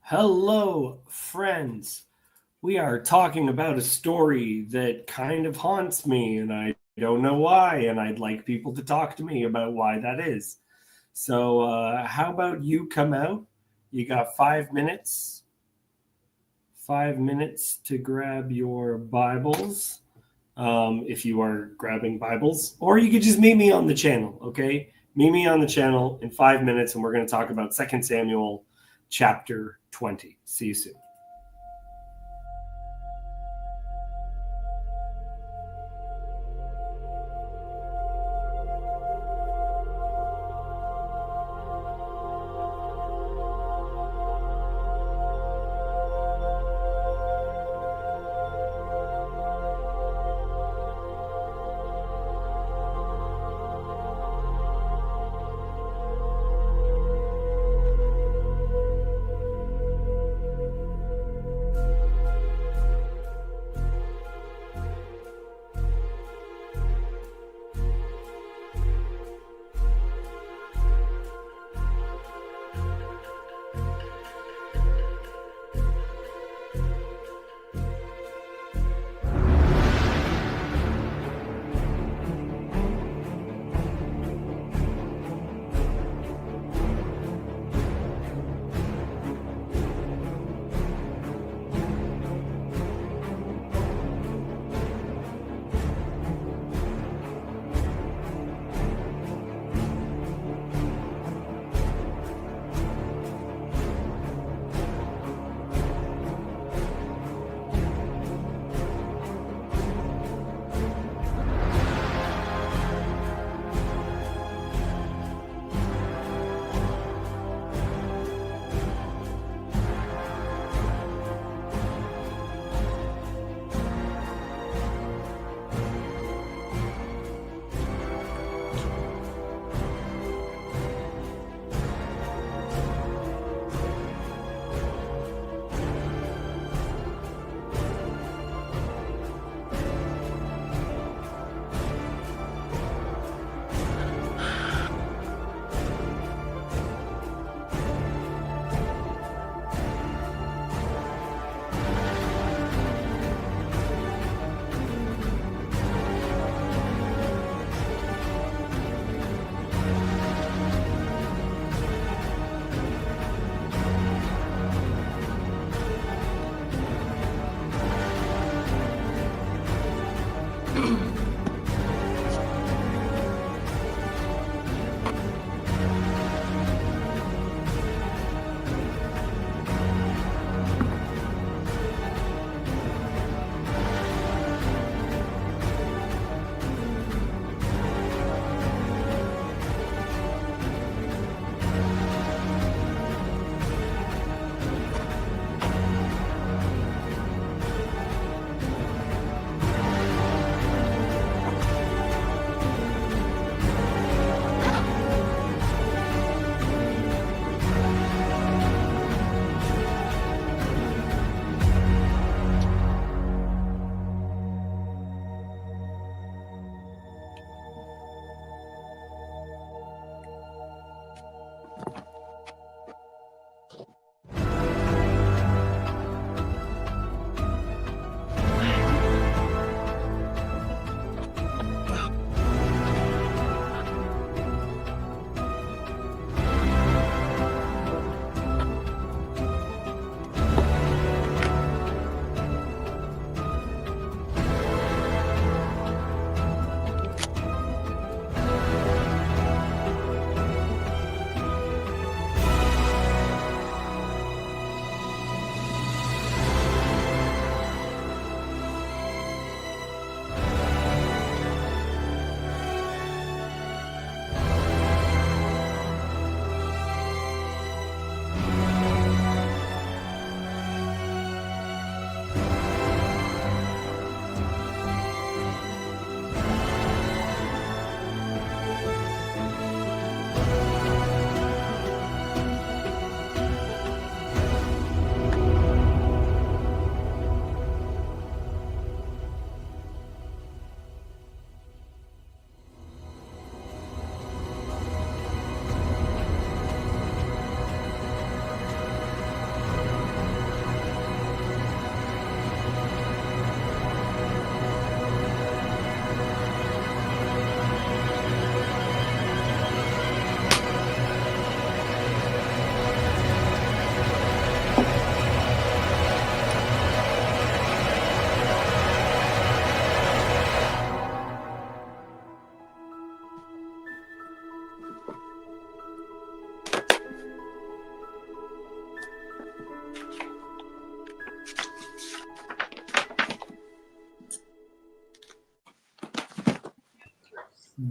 Hello, friends. We are talking about a story that kind of haunts me, and I don't know why, and I'd like people to talk to me about why that is. So, how about you come out? You got 5 minutes. 5 minutes to grab your Bibles, if you are grabbing Bibles, or you could just meet me on the channel, okay? Meet me on the channel in 5 minutes, and we're going to talk about 2 Samuel chapter 20. See you soon.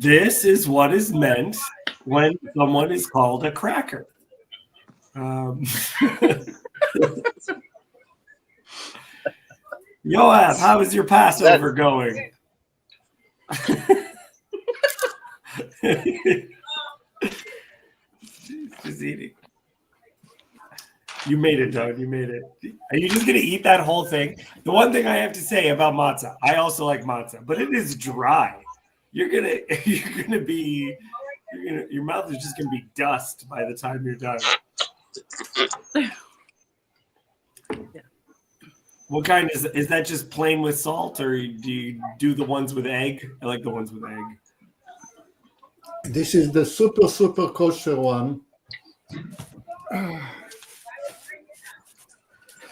This is what is meant when someone is called a cracker. Yoav, how is your Passover going? Just eating. You made it, Doug. You made it. Are you just gonna eat that whole thing? The one thing I have to say about matzah, I also like matzah, but it is dry. Your mouth is just gonna be dust by the time you're done. What kind is that? Just plain with salt, or do you do the ones with egg? I like the ones with egg. This is the super kosher one.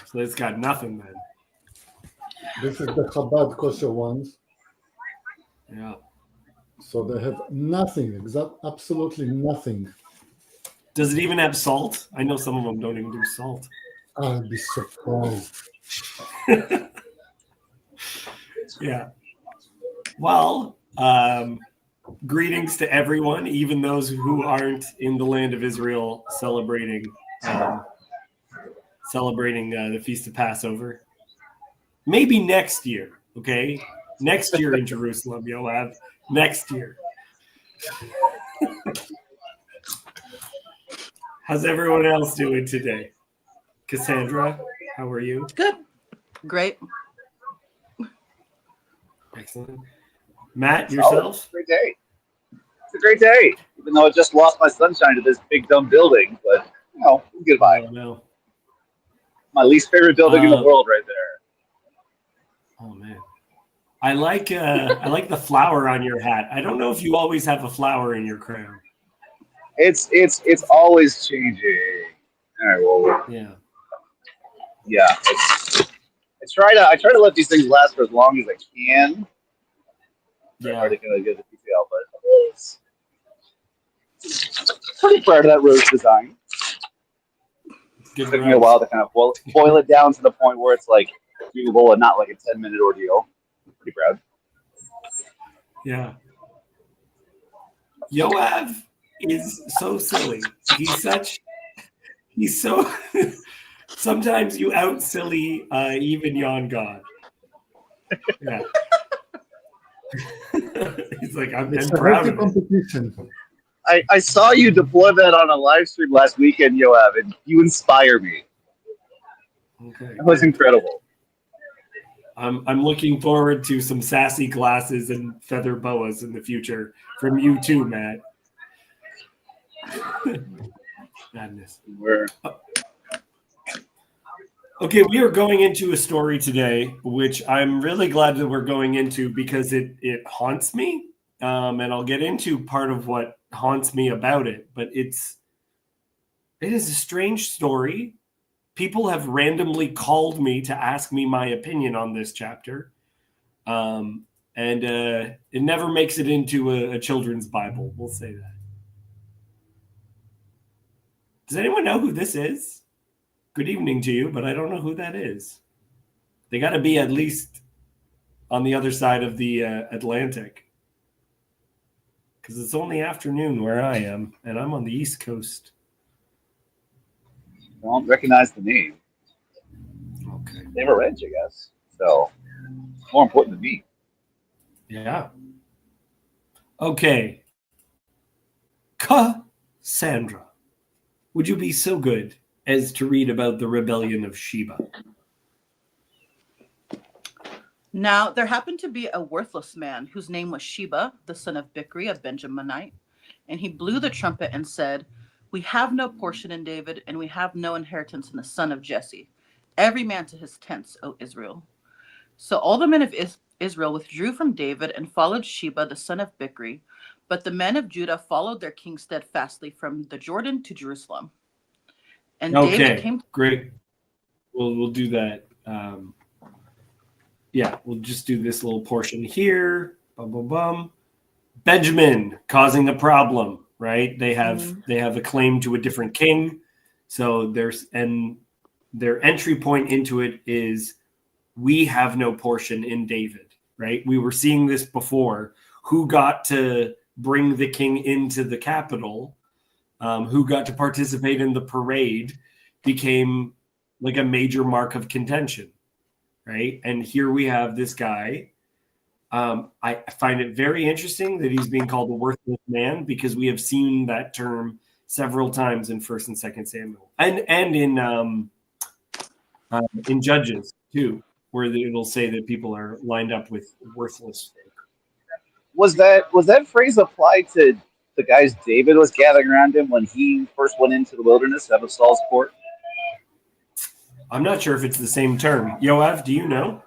So it's got nothing then. This is the Chabad kosher ones. Yeah. So they have nothing, absolutely nothing. Does it even have salt? I know some of them don't even do salt. I'll be surprised. Yeah. Well, greetings to everyone, even those who aren't in the land of Israel celebrating the Feast of Passover. Maybe next year, okay? Next year in Jerusalem, Yoav. Next year. How's everyone else doing today? Cassandra, how are you? Good. Great. Excellent. Matt, yourself? It's a great day. It's a great day, even though I just lost my sunshine to this big dumb building. But goodbye. Oh, no. My least favorite building in the world, right there. Oh man, I like the flower on your hat. I don't know if you always have a flower in your crown. It's always changing. All right, well, yeah. I try to let these things last for as long as I can. Yeah. Hard to kind of get the detail, but it's pretty proud of that rose design. It took me a while to kind of boil it down to the point where it's like doable and not like a 10-minute ordeal. Pretty proud. Yeah. Yoav is so silly. He's so sometimes you out silly even Yon God. Yeah. He's like, I'm proud of competition. I saw you deploy that on a live stream last weekend, Yoav, and you inspire me. Okay. That was incredible. I'm looking forward to some sassy glasses and feather boas in the future from you too, Matt. Madness. Okay, we are going into a story today, which I'm really glad that we're going into because it haunts me, and I'll get into part of what haunts me about it. But it is a strange story. People have randomly called me to ask me my opinion on this chapter, and it never makes it into a children's Bible. We'll say that. Does anyone know who this is? Good evening to you, but I don't know who that is. They got to be at least on the other side of the Atlantic, because it's only afternoon where I am, and I'm on the East Coast. I don't recognize the name. Okay. They have a ranch, I guess. So, it's more important to me. Yeah. Okay. Cassandra, would you be so good as to read about the rebellion of Sheba? Now, there happened to be a worthless man whose name was Sheba, the son of Bichri, a Benjaminite. And he blew the trumpet and said, "We have no portion in David, and we have no inheritance in the son of Jesse. Every man to his tents, O Israel." So all the men of Israel withdrew from David and followed Sheba, the son of Bichri. But the men of Judah followed their king steadfastly from the Jordan to Jerusalem. And David came. Great. We'll do that. Yeah, we'll just do this little portion here. Bum, bum, bum. Benjamin causing the problem, right? They have a claim to a different king. So their entry point into it is, we have no portion in David, right? We were seeing this before. Who got to bring the king into the capital, who got to participate in the parade, became like a major mark of contention, right? And here we have this guy. I find it very interesting that he's being called a worthless man, because we have seen that term several times in 1st and 2nd Samuel, and in Judges too, where it'll say that people are lined up with worthless folk. Was that phrase applied to the guys David was gathering around him when he first went into the wilderness out of Saul's court? I'm not sure if it's the same term. Yoav, do you know?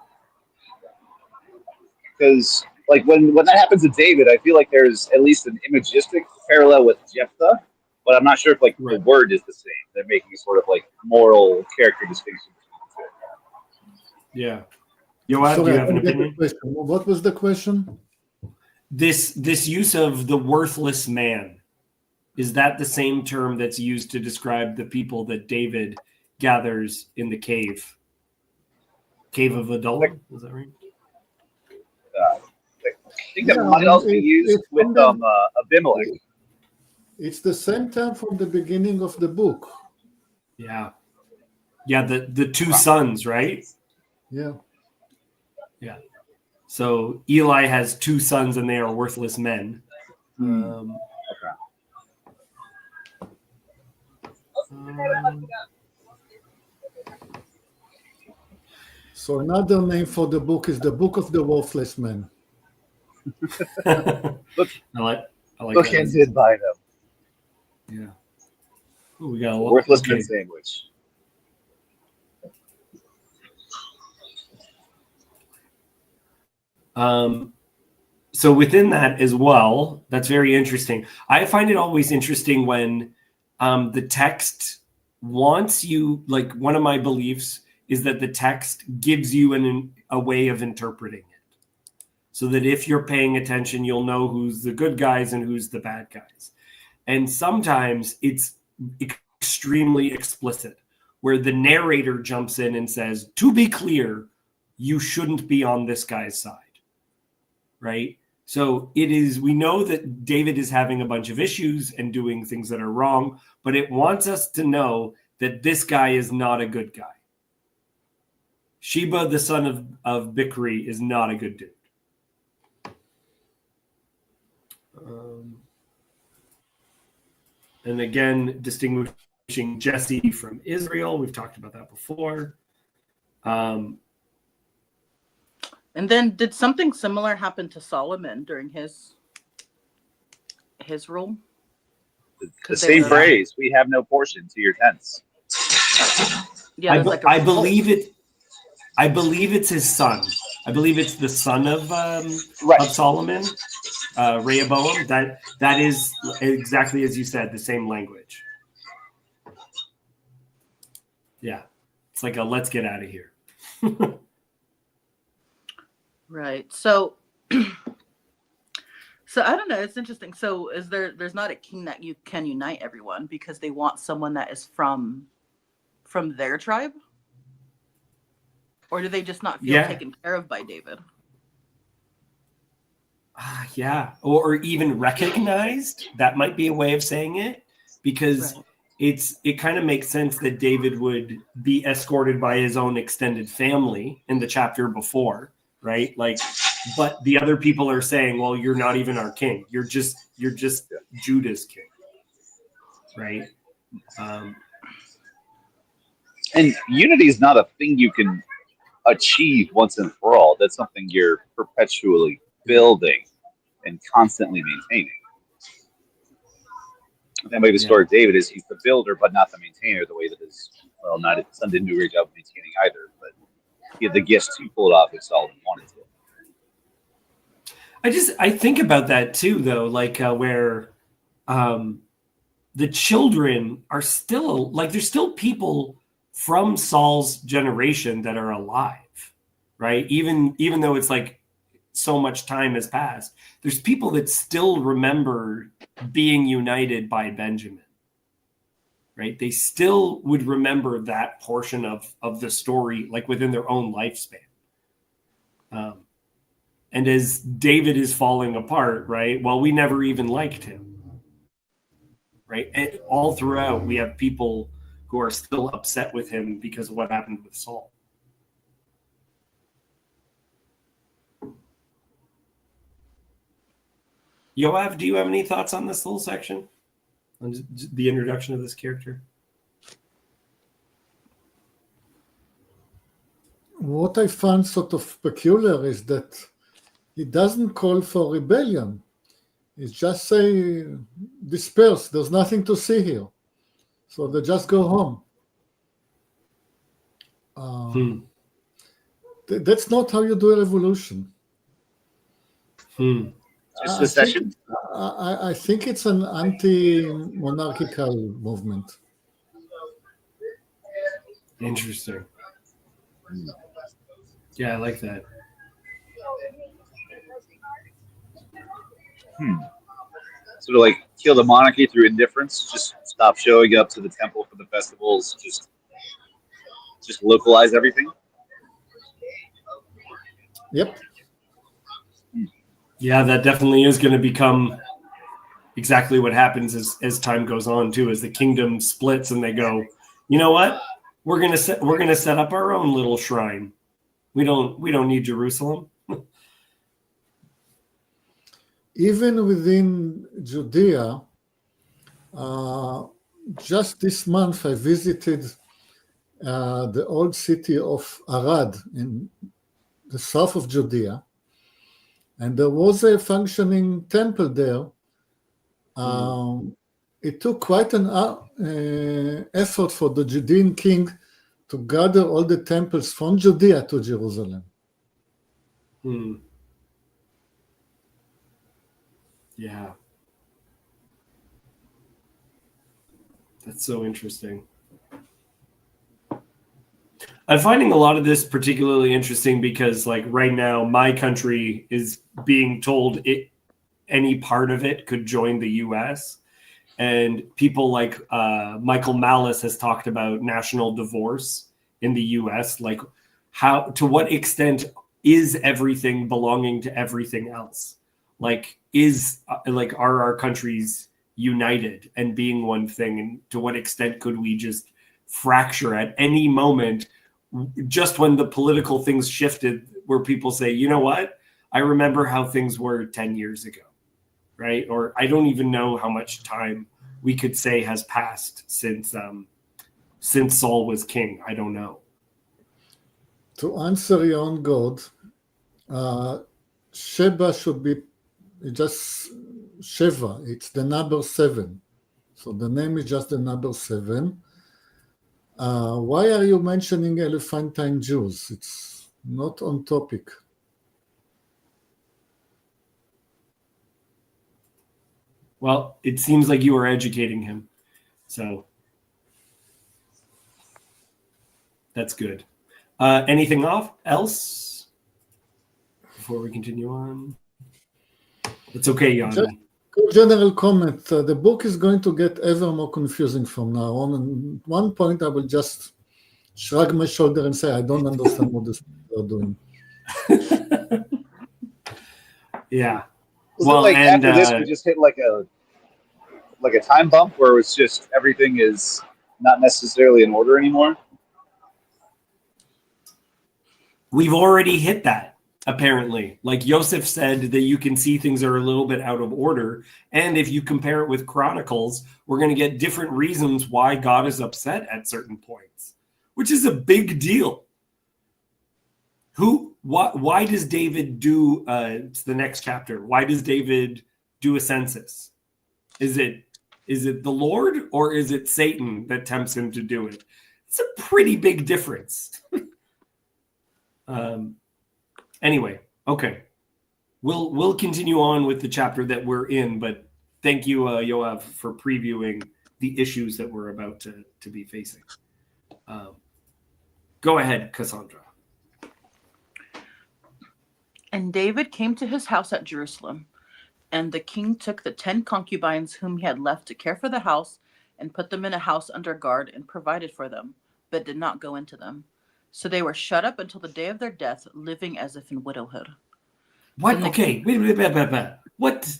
Because like when that happens to David, I feel like there's at least an imagistic parallel with Jephthah, but I'm not sure if like the word is the same. They're making sort of like moral character distinction between the two. Yeah. Yoav, do you have an opinion? What was the question? This use of the worthless man, is that the same term that's used to describe the people that David gathers in the cave of Adullam? Is that right? I think that might also be used with Abimelech. It's the same term from the beginning of the book. Yeah. Yeah, the two sons, right? Yeah. Yeah. So Eli has two sons and they are worthless men. So another name for the book is the Book of the Worthless Men. I like bookended by them. Yeah. Ooh, we got a worthless men sandwich. So within that as well, that's very interesting. I find it always interesting when the text wants you, like one of my beliefs is that the text gives you a way of interpreting it. So that if you're paying attention, you'll know who's the good guys and who's the bad guys. And sometimes it's extremely explicit, where the narrator jumps in and says, to be clear, you shouldn't be on this guy's side. Right? So we know that David is having a bunch of issues and doing things that are wrong, but it wants us to know that this guy is not a good guy. Sheba, the son of Bichri, is not a good dude. And again, distinguishing Jesse from Israel. We've talked about that before. And then did something similar happen to Solomon during his rule? The same phrase, we have no portion to your tents. Yeah, I believe it. I believe it's his son. I believe it's the son of Solomon, Rehoboam. That is exactly as you said, the same language. Yeah, it's like a let's get out of here. Right. So I don't know. It's interesting. So there's not a king that you can unite everyone because they want someone that is from their tribe? Or do they just not feel taken care of by David? Yeah. Or even recognized. That might be a way of saying it, because it kind of makes sense that David would be escorted by his own extended family in the chapter before, right? Like, but the other people are saying, well, you're not even our king. You're just Judah's king, right? And unity is not a thing you can achieve once and for all. That's something you're perpetually building and constantly maintaining. That way the story of David is he's the builder but not the maintainer, the way that his son didn't do a great job of maintaining either, but he had the gifts to pull it off if Solomon wanted to. I think about that too, though, like where the children are still, like, there's still people from Saul's generation that are alive, right? Even though it's like so much time has passed, there's people that still remember being united by Benjamin, right? They still would remember that portion of the story, like within their own lifespan. And as David is falling apart, right? Well, we never even liked him, right? And all throughout, we have people who are still upset with him because of what happened with Saul. Yoav, do you have any thoughts on this little section? On the introduction of this character? What I found sort of peculiar is that he doesn't call for rebellion. He just say, disperse, there's nothing to see here. So they just go home. That's not how you do a revolution. Just secession? I think it's an anti-monarchical movement. Interesting. Yeah, I like that. So to like kill the monarchy through indifference, just stop showing up to the temple for the festivals, just localize everything. Yep. Yeah, that definitely is going to become exactly what happens as time goes on too, as the kingdom splits and they go, you know what? We're gonna set up our own little shrine. We don't need Jerusalem. Even within Judea, just this month I visited the old city of Arad in the south of Judea, and there was a functioning temple there. It took quite an effort for the Judean king to gather all the temples from Judea to Jerusalem. Yeah. That's so interesting. I'm finding a lot of this particularly interesting because, like, right now, my country is being told any part of it could join the U.S. And people like Michael Malice has talked about national divorce in the U.S. Like, to what extent is everything belonging to everything else? Like, are our countries united and being one thing? And to what extent could we just fracture at any moment, just when the political things shifted, where people say, you know what, I remember how things were 10 years ago, right? Or I don't even know how much time we could say has passed since Saul was king. I don't know. To answer your own God, Sheba should be just Sheva. It's the number 7. So the name is just the number 7. Why are you mentioning Elephantine Jews? It's not on topic. Well, it seems like you are educating him. So that's good. Anything else before we continue on? It's okay, Jan. Just general comment. The book is going to get ever more confusing from now on. And at one point, I will just shrug my shoulder and say, I don't understand what this people are doing. Yeah. Well, like after this, we just hit like a time bump where it's just everything is not necessarily in order anymore. We've already hit that, apparently. Like Yosef said, that you can see things are a little bit out of order. And if you compare it with Chronicles, we're going to get different reasons why God is upset at certain points, which is a big deal. Why does David do, it's the next chapter, why does David do a census? Is it the Lord or is it Satan that tempts him to do it? It's a pretty big difference. Anyway, okay. We'll continue on with the chapter that we're in, but thank you, Yoav, for previewing the issues that we're about to be facing. Go ahead, Cassandra. And David came to his house at Jerusalem, and the king took the 10 concubines whom he had left to care for the house and put them in a house under guard and provided for them, but did not go into them. So they were shut up until the day of their death, living as if in widowhood. What? Okay, wait. What?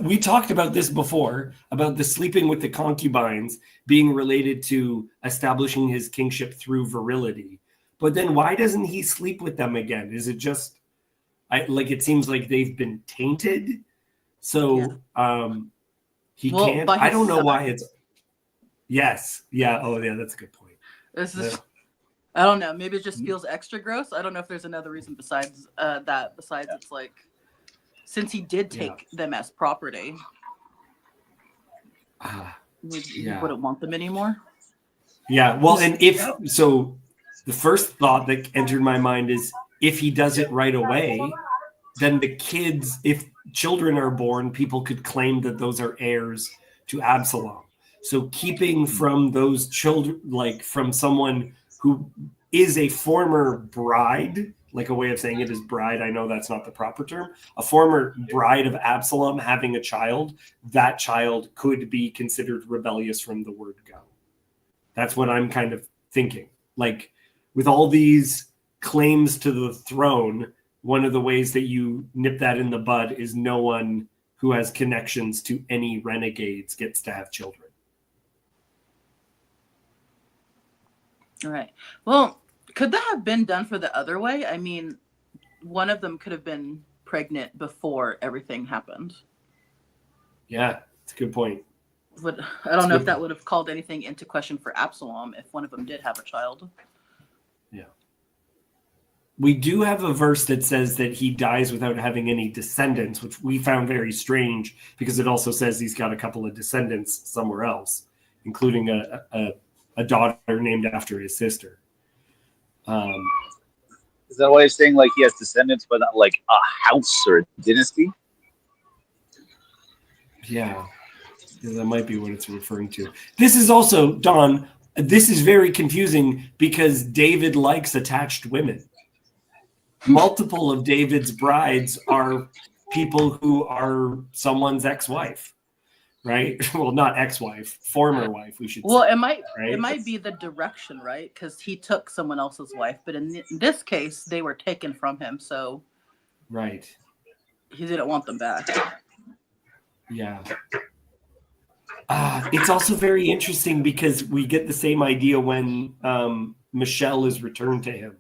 We talked about this before, about the sleeping with the concubines being related to establishing his kingship through virility. But then why doesn't he sleep with them again? Is it just, it seems like they've been tainted? So he can't. I don't know why it's. Yes. Yeah. Oh, yeah. That's a good point. This is. I don't know. Maybe it just feels extra gross. I don't know if there's another reason besides that. Besides, it's like, since he did take them as property, you wouldn't want them anymore. Yeah. Well, and the first thought that entered my mind is if he does it right away, then the kids, if children are born, people could claim that those are heirs to Absalom. So keeping from those children, like from someone who is a former bride, like a way of saying it is bride. I know that's not the proper term. A former bride of Absalom having a child, that child could be considered rebellious from the word go. That's what I'm kind of thinking. Like with all these claims to the throne, one of the ways that you nip that in the bud is no one who has connections to any renegades gets to have children. All right. Well, could that have been done for the other way? I mean, one of them could have been pregnant before everything happened. Yeah, it's a good point. But I don't know if that would have called anything into question for Absalom if one of them did have a child. Yeah. We do have a verse that says that he dies without having any descendants, which we found very strange because it also says he's got a couple of descendants somewhere else, including a daughter named after his sister. Is that why he's saying like he has descendants, but not like a house or a dynasty? Yeah, that might be what it's referring to. This is also, Don, this is very confusing because David likes attached women. Multiple of David's brides are people who are someone's ex-wife, right? Well, not ex-wife, former wife, we should say. Well, it might be the direction, right? Because he took someone else's wife, but in this case, they were taken from him, so right, he didn't want them back. Yeah. It's also very interesting because we get the same idea when Michelle is returned to him.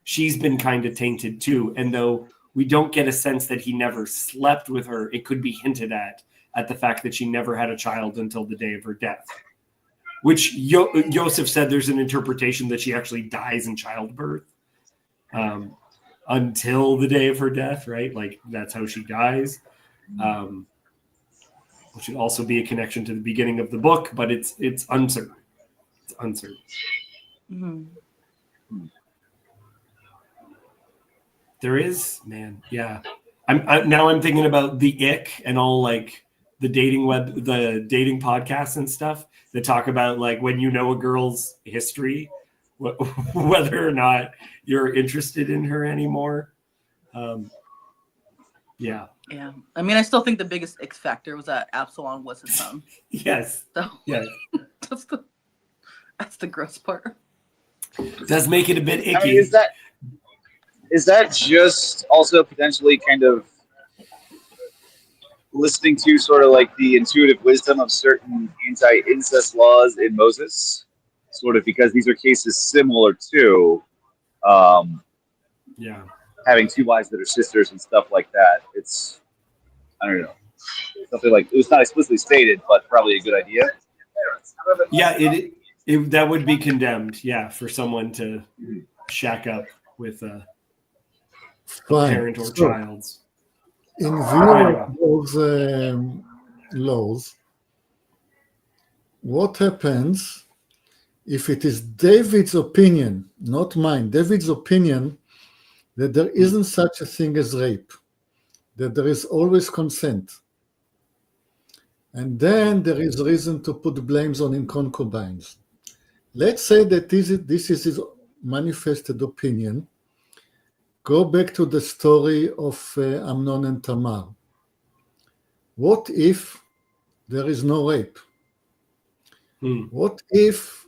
She's been kind of tainted too. And though we don't get a sense that he never slept with her, it could be hinted at the fact that she never had a child until the day of her death. Which Joseph said there's an interpretation that she actually dies in childbirth until the day of her death, right? Like that's how she dies. Which would also be a connection to the beginning of the book, but it's uncertain. It's uncertain. Mm-hmm. There is, man, yeah. I'm thinking about the ick and all like the dating podcasts and stuff that talk about like when you know a girl's history, whether or not you're interested in her anymore. Yeah. Yeah. I mean, I still think the biggest X factor was that Absalom was his son. Yes. So yes. That's the gross part. Does make it a bit icky. I mean, is that just also potentially kind of listening to sort of like the intuitive wisdom of certain anti-incest laws in Moses? Sort of because these are cases similar to having two wives that are sisters and stuff like that. It's, I don't know, something like, it was not explicitly stated, but probably a good idea. Yeah, that would be condemned, for someone to shack up with a parent or child's. In view of those laws, what happens if it is David's opinion, not mine, David's opinion, that there isn't such a thing as rape, that there is always consent? And then there is reason to put blames on concubines. Let's say that this is his manifested opinion. Go back to the story of Amnon and Tamar. What if there is no rape? What if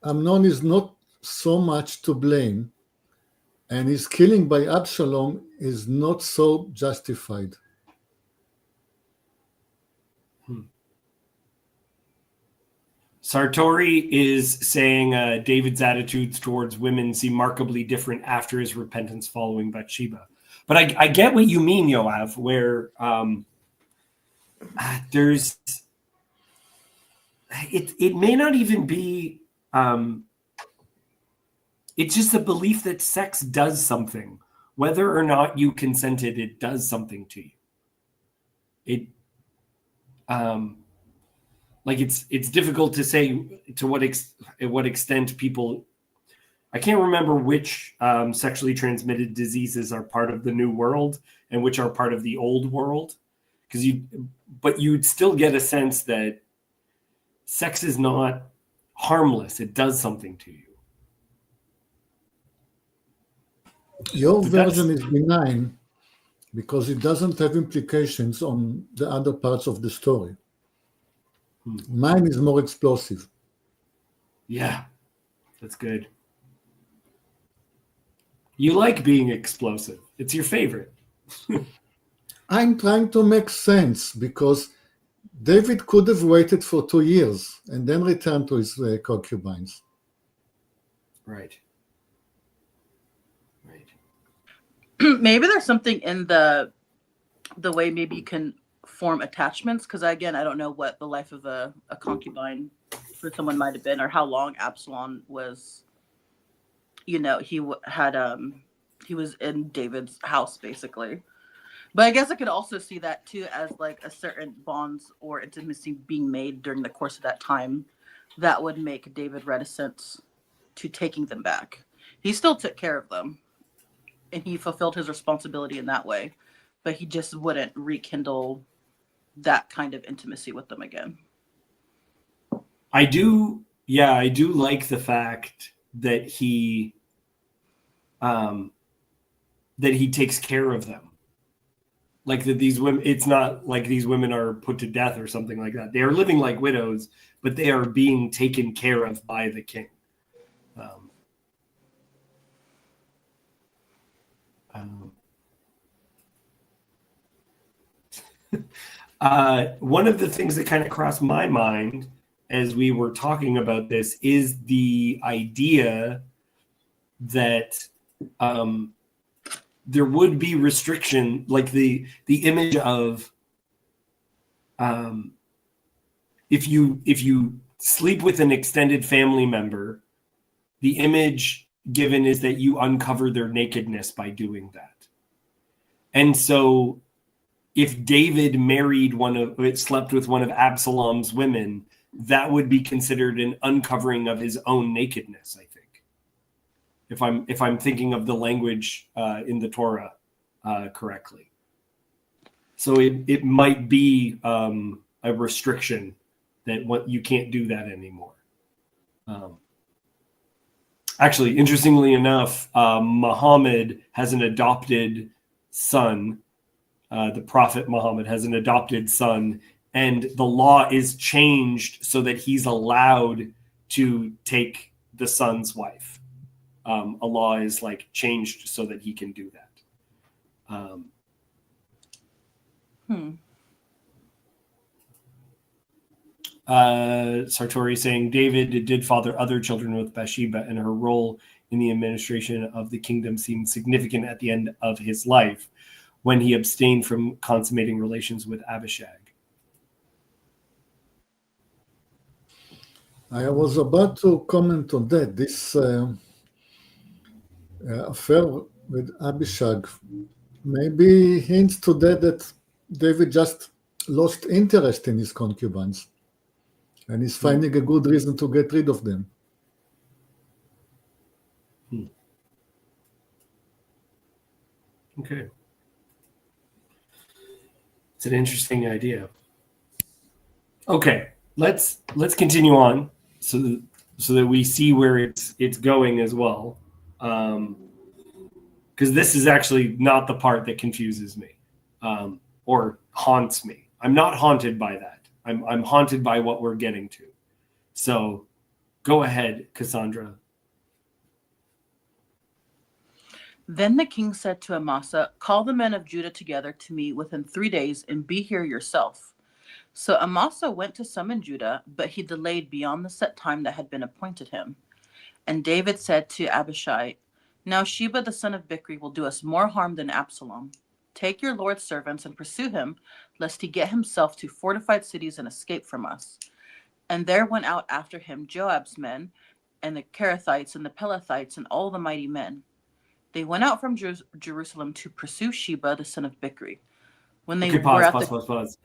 Amnon is not so much to blame and his killing by Absalom is not so justified. Sartori is saying David's attitudes towards women seem markedly different after his repentance following Bathsheba. But I get what you mean, Yoav, where there's it may not even be it's just a belief that sex does something. Whether or not you consented, it does something to you. It like it's difficult to say to what extent people. I can't remember which sexually transmitted diseases are part of the new world and which are part of the old world, but you'd still get a sense that sex is not harmless. It does something to you. Your version is benign because it doesn't have implications on the other parts of the story. Mine is more explosive. Yeah, that's good. You like being explosive. It's your favorite. I'm trying to make sense because David could have waited for 2 years and then returned to his concubines. Right. Maybe there's something in the way maybe you can form attachments, because again, I don't know what the life of a concubine for someone might have been, or how long Absalom was, he was in David's house basically. But I guess I could also see that too as like a certain bonds or intimacy being made during the course of that time that would make David reticent to taking them back. He still took care of them and he fulfilled his responsibility in that way, but he just wouldn't rekindle that kind of intimacy with them again. I do like the fact that he takes care of them. Like that these women, it's not like these women are put to death or something like that. They are living like widows, but they are being taken care of by the king. One of the things that kind of crossed my mind as we were talking about this is the idea that there would be restriction, like the image of if you sleep with an extended family member, the image given is that you uncover their nakedness by doing that. And so if David slept with one of Absalom's women, that would be considered an uncovering of his own nakedness, I think. If I'm thinking of the language in the Torah correctly. So it might be a restriction that you can't do that anymore. Actually, interestingly enough, Muhammad has an adopted son. The Prophet Muhammad has an adopted son, and the law is changed so that he's allowed to take the son's wife. A law is like changed so that he can do that. Sartori saying David did father other children with Bathsheba, and her role in the administration of the kingdom seemed significant at the end of his life when he abstained from consummating relations with Abishag. I was about to comment on that. This affair with Abishag maybe hints to that David just lost interest in his concubines and is finding a good reason to get rid of them. Okay. It's an interesting idea. Okay, let's continue on so that we see where it's going as well. Because this is actually not the part that confuses me or haunts me. I'm not haunted by that. I'm haunted by what we're getting to. So go ahead, Cassandra. Then the king said to Amasa, "Call the men of Judah together to me within 3 days, and be here yourself." So Amasa went to summon Judah, but he delayed beyond the set time that had been appointed him. And David said to Abishai, "Now Sheba the son of Bichri will do us more harm than Absalom. Take your lord's servants and pursue him, lest he get himself to fortified cities and escape from us." And there went out after him Joab's men, and the Kerethites and the Pelethites and all the mighty men. They went out from Jerusalem to pursue Sheba the son of Bichri. When they Okay, were at pause.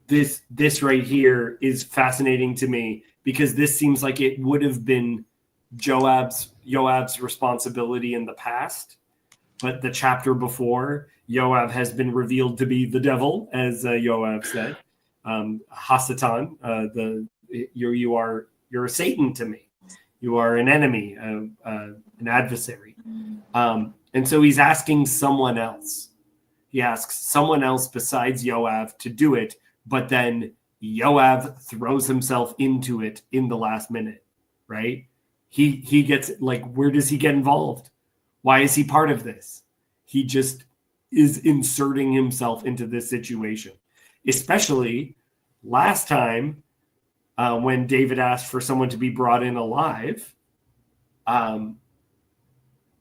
This right here is fascinating to me because this seems like it would have been Joab's responsibility in the past, but the chapter before, Joab has been revealed to be the devil, as Joab said. Hasatan, you're a Satan to me. You are an enemy, an adversary. And so he's asking someone else. He asks someone else besides Joab to do it, but then Joab throws himself into it in the last minute, right? He gets, like, where does he get involved? Why is he part of this? He just is inserting himself into this situation. Especially last time when David asked for someone to be brought in alive,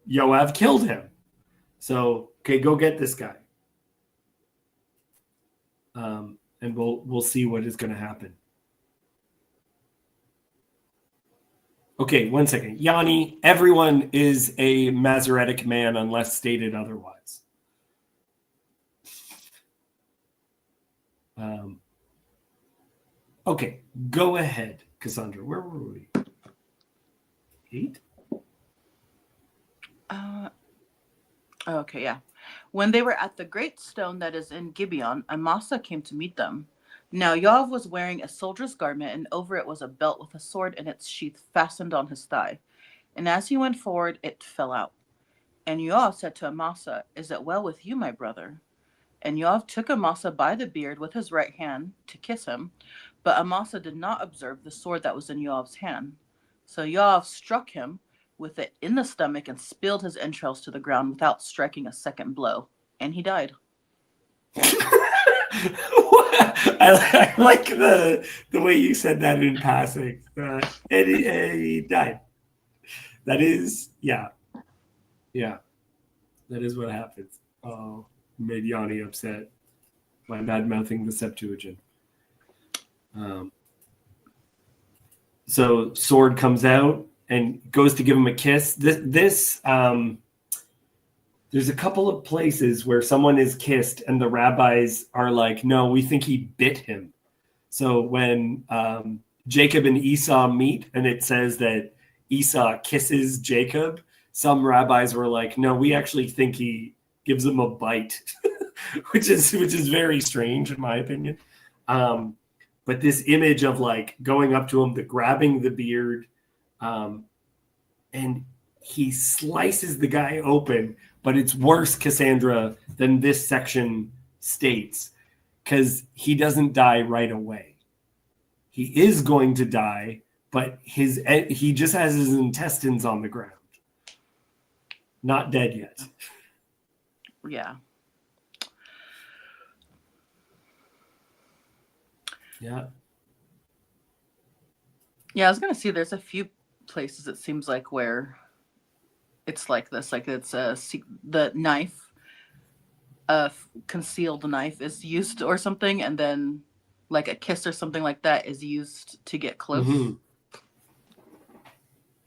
Joab killed him. So, okay, go get this guy. And we'll see what is going to happen. Okay, 1 second. Yanni, everyone is a Masoretic man unless stated otherwise. Okay, go ahead, Cassandra. Where were we? 8? Okay, yeah. When they were at the great stone that is in Gibeon, Amasa came to meet them. Now Yoav was wearing a soldier's garment, and over it was a belt with a sword in its sheath fastened on his thigh. And as he went forward, it fell out. And Yoav said to Amasa, "Is it well with you, my brother?" And Yoav took Amasa by the beard with his right hand to kiss him, but Amasa did not observe the sword that was in Yoav's hand. So Yoav struck him with it in the stomach and spilled his entrails to the ground without striking a second blow, and he died. I like the way you said that in passing. And he died. That is, yeah. That is what happens. Oh, made Yanni upset by bad mouthing the Septuagint. So sword comes out and goes to give him a kiss. There's a couple of places where someone is kissed and the rabbis are like, no, we think he bit him. So when Jacob and Esau meet and it says that Esau kisses Jacob, some rabbis were like, no, we actually think he gives him a bite, which is very strange in my opinion. But this image of like going up to him, grabbing the beard, and he slices the guy open. But it's worse, Cassandra, than this section states, because he doesn't die right away. He is going to die, but he just has his intestines on the ground. Not dead yet. Yeah. Yeah. Yeah, I was going to see there's a few places it seems like where it's like this, like it's the knife, concealed knife is used or something, and then like a kiss or something like that is used to get close. Mm-hmm.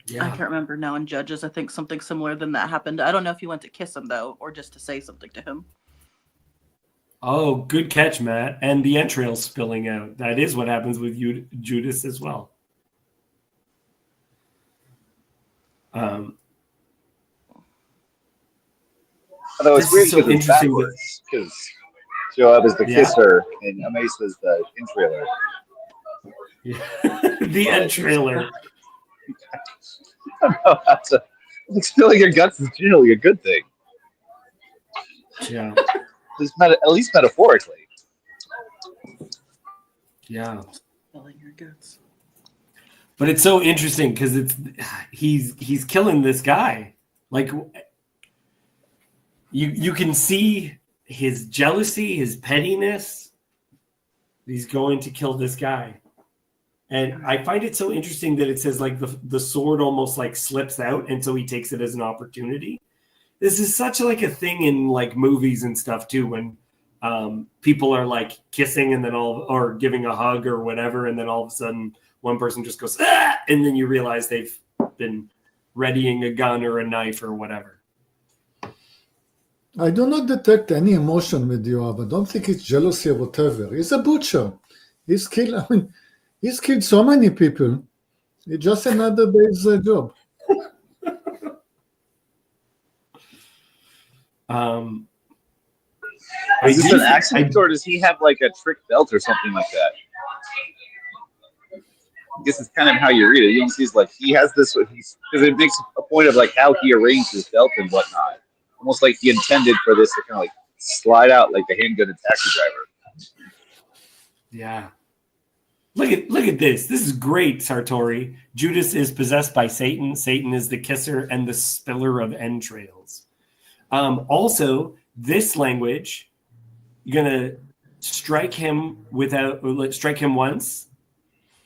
Yeah. I can't remember now. In Judges, I think something similar than that happened. I don't know if you went to kiss him though, or just to say something to him. Oh, good catch, Matt. And the entrails spilling out. That is what happens with Judas as well. Although it's weird because it's backwards, because Joab is the kisser and Amasa is the entrailer. Yeah. The entrailer. I don't know how to. Like, spilling your guts is generally a good thing. Yeah. At least metaphorically. Yeah. Spilling your guts. But it's so interesting because he's killing this guy. Like, you can see his jealousy, his pettiness. He's going to kill this guy. And I find it so interesting that it says like the sword almost like slips out, and so he takes it as an opportunity. This is such like a thing in like movies and stuff too, when people are like kissing and then or giving a hug or whatever, and then all of a sudden one person just goes, ah! And then you realize they've been readying a gun or a knife or whatever. I do not detect any emotion with Yoav. I don't think it's jealousy or whatever. He's a butcher. He's killed so many people. It's just another day's job. Is this an accident, or does he have like a trick belt or something like that? I guess it's kind of how you read it. You don't see like he has this, because it makes a point of like how he arranged his belt and whatnot. Almost like he intended for this to kind of like slide out like the handgun and taxi driver. Yeah. Look at this. This is great, Sartori. Judas is possessed by Satan. Satan is the kisser and the spiller of entrails. Also, this language, you're gonna strike him once,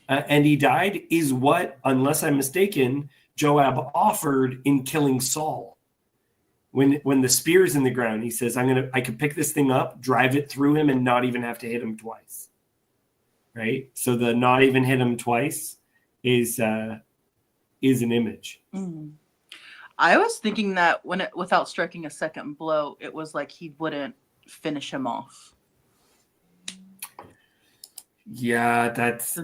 and he died, is what, unless I'm mistaken, Joab offered in killing Saul. When the spear's in the ground, he says, I could pick this thing up, drive it through him, and not even have to hit him twice. Right? So the not even hit him twice is an image. Mm. I was thinking that without striking a second blow, it was like he wouldn't finish him off. Yeah, that's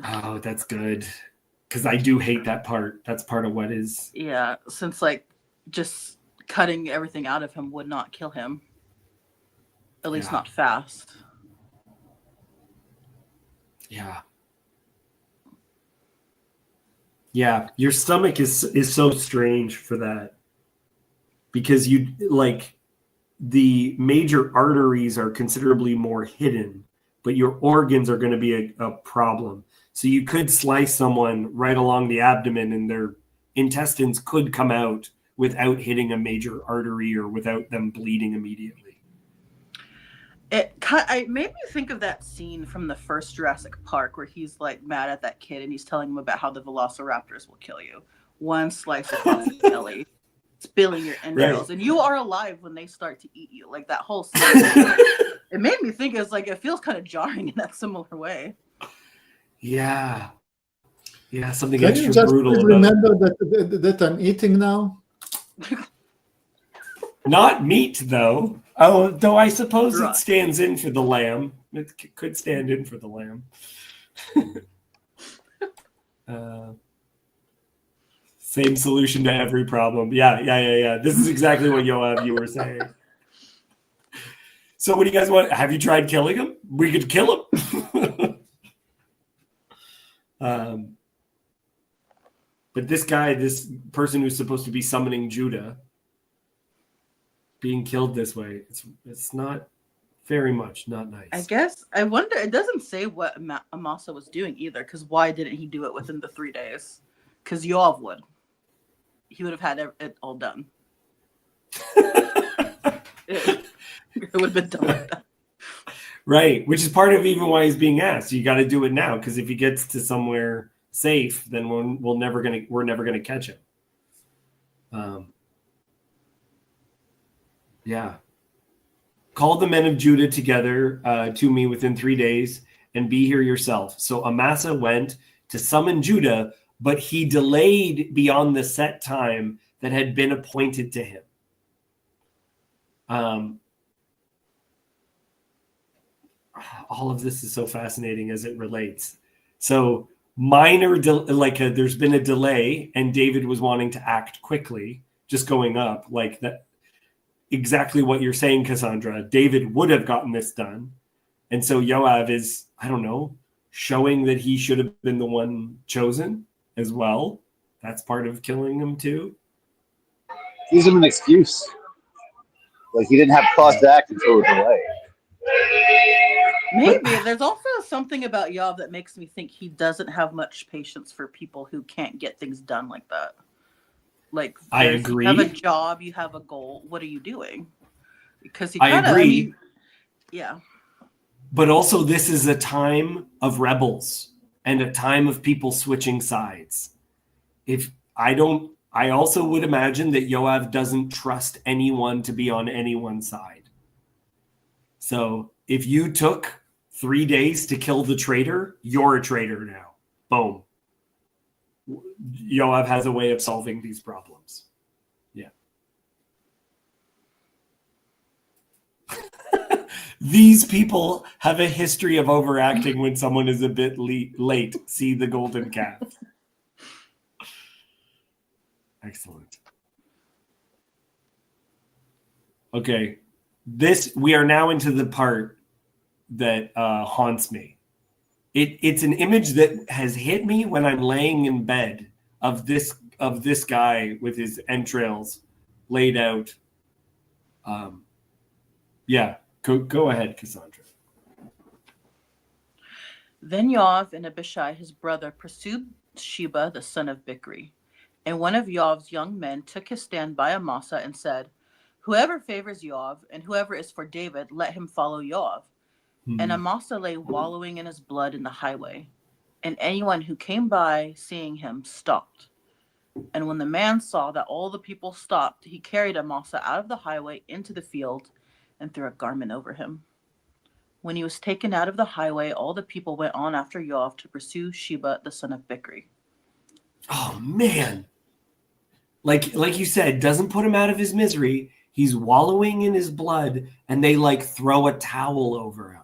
good. Because I do hate that part. That's part of what is. Yeah, since like just cutting everything out of him would not kill him. At least not fast. Yeah. Yeah, your stomach is so strange for that. Because you like the major arteries are considerably more hidden, but your organs are going to be a problem. So you could slice someone right along the abdomen and their intestines could come out without hitting a major artery or without them bleeding immediately. It made me think of that scene from the first Jurassic Park where he's like mad at that kid and he's telling him about how the velociraptors will kill you. One slice across the belly, spilling your entrails, right. And you are alive when they start to eat you. Like that whole scene. It made me think it's like it feels kind of jarring in that similar way. Yeah. Yeah, something Can extra you just brutal. Remember that I'm eating now? Not meat, though. Oh, though I suppose it stands in for the lamb. It could stand in for the lamb. Same solution to every problem. Yeah. This is exactly what Yoav, you were saying. So what do you guys want? Have you tried killing him? We could kill him. But this guy, this person who's supposed to be summoning Judah, being killed this way, it's not very much not nice. I guess I wonder. It doesn't say what Amasa was doing either. Because why didn't he do it within the 3 days? Because Yoav would. He would have had it all done. It would have been done like that. Right, which is part of even why he's being asked. You got to do it now, because if he gets to somewhere safe, then we're never gonna catch him. Yeah. Call the men of Judah together to me within 3 days, and be here yourself. So Amasa went to summon Judah, but he delayed beyond the set time that had been appointed to him. All of this is so fascinating as it relates. So there's been a delay, and David was wanting to act quickly, just going up like that. Exactly what you're saying, Cassandra. David would have gotten this done. And so Yoav is, I don't know, showing that he should have been the one chosen as well. That's part of killing him too. Gives him an excuse. Like he didn't have cause to act until the delay. Maybe. There's also something about Yoav that makes me think he doesn't have much patience for people who can't get things done like that. Like, I agree. You have a job, you have a goal. What are you doing? Because he I kind of, agree. yeah. But also, this is a time of rebels and a time of people switching sides. I also would imagine that Yoav doesn't trust anyone to be on anyone's side. So if you took 3 days to kill the traitor, you're a traitor now. Boom. Yoav has a way of solving these problems. Yeah. These people have a history of overacting when someone is a bit late. See the golden calf. Excellent. Okay. We are now into the part that haunts me. It's an image that has hit me when I'm laying in bed of this guy with his entrails laid out. Yeah, go ahead, Cassandra. Then Yoav and Abishai, his brother, pursued Sheba, the son of Bichri. And one of Yoav's young men took his stand by Amasa and said, "Whoever favors Yoav and whoever is for David, let him follow Yoav." And Amasa lay wallowing in his blood in the highway. And anyone who came by, seeing him, stopped. And when the man saw that all the people stopped, he carried Amasa out of the highway into the field and threw a garment over him. When he was taken out of the highway, all the people went on after Yoav to pursue Sheba, the son of Bichri. Oh, man. Like you said, doesn't put him out of his misery. He's wallowing in his blood, and they throw a towel over him.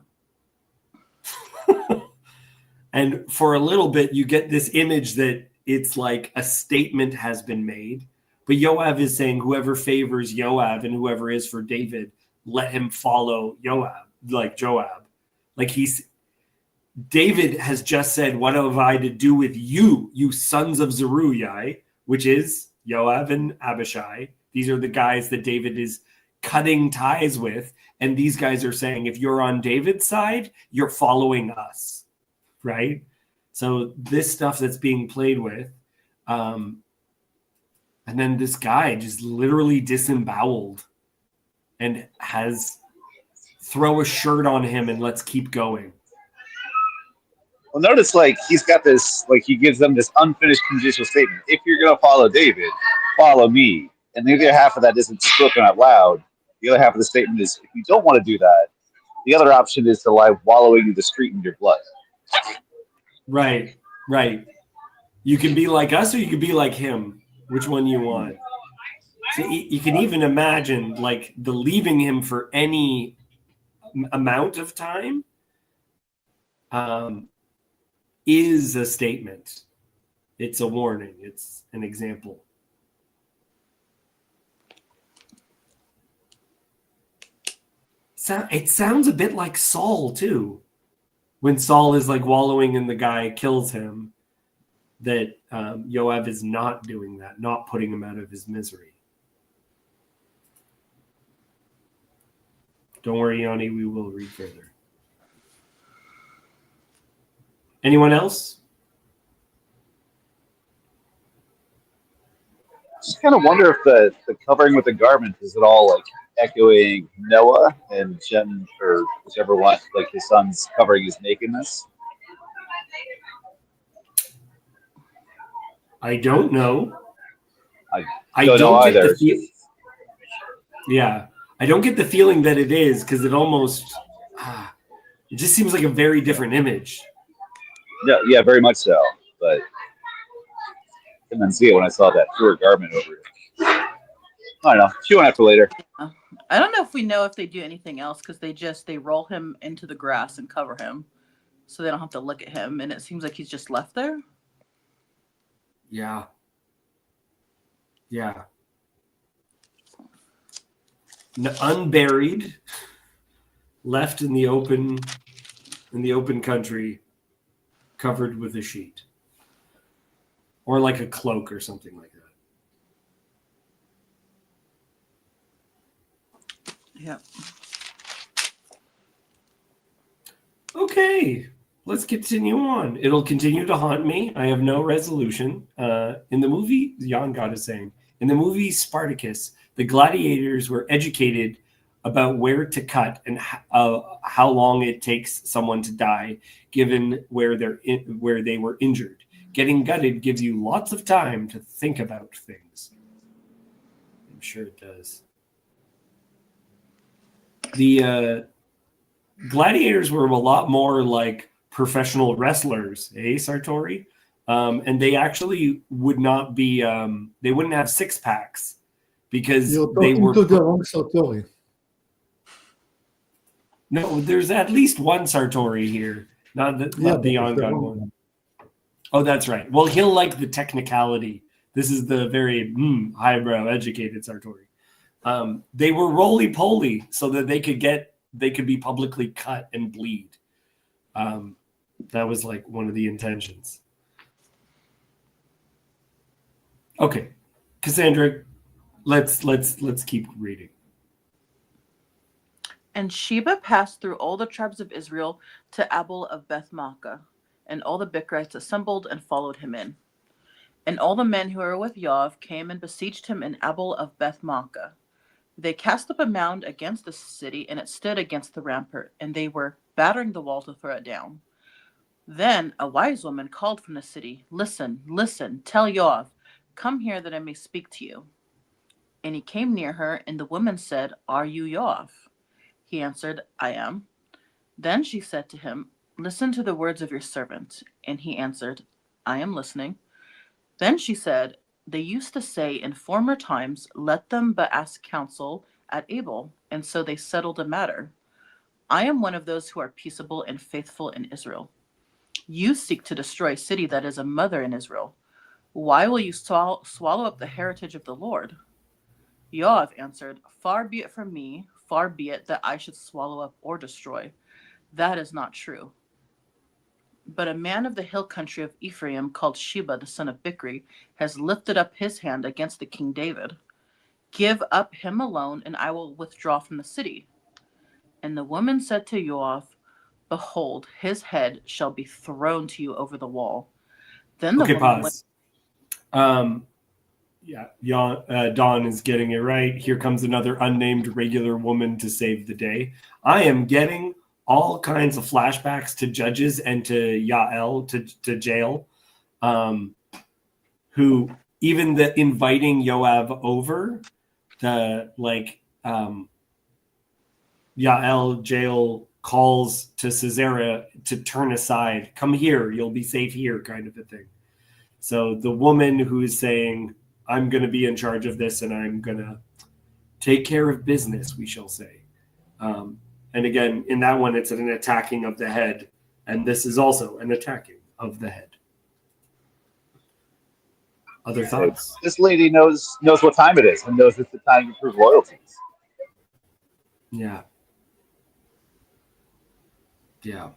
And for a little bit, you get this image that it's like a statement has been made. But Yoav is saying whoever favors Yoav and whoever is for David, let him follow Yoav, like Joab. David has just said, "What have I to do with you, you sons of Zeruiah," which is Yoav and Abishai. These are the guys that David is cutting ties with. And these guys are saying, if you're on David's side, you're following us. Right? So this stuff that's being played with. And then this guy just literally disemboweled and has throw a shirt on him and let's keep going. Well, notice he's got this, he gives them this unfinished conditional statement. If you're going to follow David, follow me. And the other half of that isn't spoken out loud. The other half of the statement is, if you don't want to do that, the other option is to lie wallowing in the street in your blood. Right. You can be like us or you can be like him. Which one you want? So you can even imagine the leaving him for any amount of time is a statement. It's a warning. It's an example. It sounds a bit like Saul too. When Saul is wallowing and the guy kills him, that Yoav is not doing that, not putting him out of his misery. Don't worry, Yanni, we will read further. Anyone else? Just kind of wonder if the covering with the garment is at all echoing Noah and Jen, or whichever one, his son's covering his nakedness. I don't know. I don't know either. Yeah, I don't get the feeling that it is, because it almost it just seems like a very different image. Yeah, very much so. But I didn't see it when I saw that pure garment over it. I don't know. She went after later. I don't know if we know if they do anything else, because they roll him into the grass and cover him, so they don't have to look at him, and it seems like he's just left there. Yeah. Unburied, left in the open country, covered with a sheet or a cloak or something like that. Yeah. Okay, let's continue on. It'll continue to haunt me. I have no resolution. In the movie, Jan God is saying, in the movie Spartacus, the gladiators were educated about where to cut and how long it takes someone to die, given where where they were injured. Getting gutted gives you lots of time to think about things. I'm sure it does. The gladiators were a lot more like professional wrestlers, Sartori? And they actually would not be, they wouldn't have six packs because You're they talking were. to the wrong Sartori. No, there's at least one Sartori here, not the Yangon one. Oh, that's right. Well, he'll like the technicality. This is the very highbrow, educated Sartori. They were roly-poly so that they could be publicly cut and bleed. That was like one of the intentions. Okay, Cassandra, let's keep reading. And Sheba passed through all the tribes of Israel to Abel of Beth-Maachah, and all the Bichrites assembled and followed him in. And all the men who were with Yoav came and besieged him in Abel of Beth-Maachah. They cast up a mound against the city, and it stood against the rampart, and they were battering the wall to throw it down. Then a wise woman called from the city, "Listen, listen, tell Yoav, come here that I may speak to you." And he came near her, and the woman said, "Are you Yoav?" He answered, "I am." Then she said to him, "Listen to the words of your servant." And he answered, "I am listening." Then she said, "They used to say in former times, 'Let them but ask counsel at Abel,' and so they settled a matter. I am one of those who are peaceable and faithful in Israel. You seek to destroy a city that is a mother in Israel. Why will you swallow up the heritage of the Lord?" Yoav answered, "Far be it from me, far be it that I should swallow up or destroy. That is not true. But a man of the hill country of Ephraim called Sheba, the son of Bichri, has lifted up his hand against the king David. Give up him alone, and I will withdraw from the city." And the woman said to Yoav, "Behold, his head shall be thrown to you over the wall." Then the Okay, woman pause. Dawn is getting it right. Here comes another unnamed regular woman to save the day. I am getting all kinds of flashbacks to Judges and to Yael, to Jael, who even the inviting Yoav over, Yael, Jael calls to Sisera to turn aside, "Come here, you'll be safe here," kind of a thing. So the woman who is saying, "I'm going to be in charge of this and I'm going to take care of business," we shall say. And again, in that one, it's an attacking of the head. And this is also an attacking of the head. Other thoughts? This lady knows what time it is and knows it's the time to prove loyalties. Yeah. Yeah.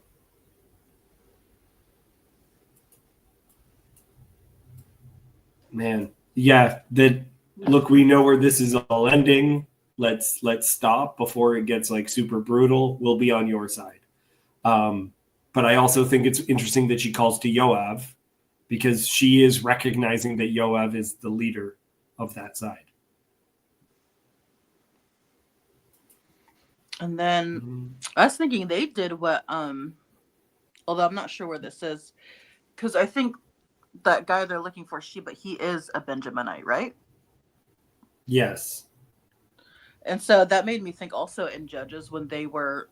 Man. Yeah. Look, we know where this is all ending. Let's stop before it gets like super brutal. We'll be on your side. But I also think it's interesting that she calls to Yoav because she is recognizing that Yoav is the leader of that side. And then I was thinking they did what, although I'm not sure where this is, because I think that guy they're looking for, Sheba, he is a Benjaminite, right? Yes. And so that made me think also in Judges when they were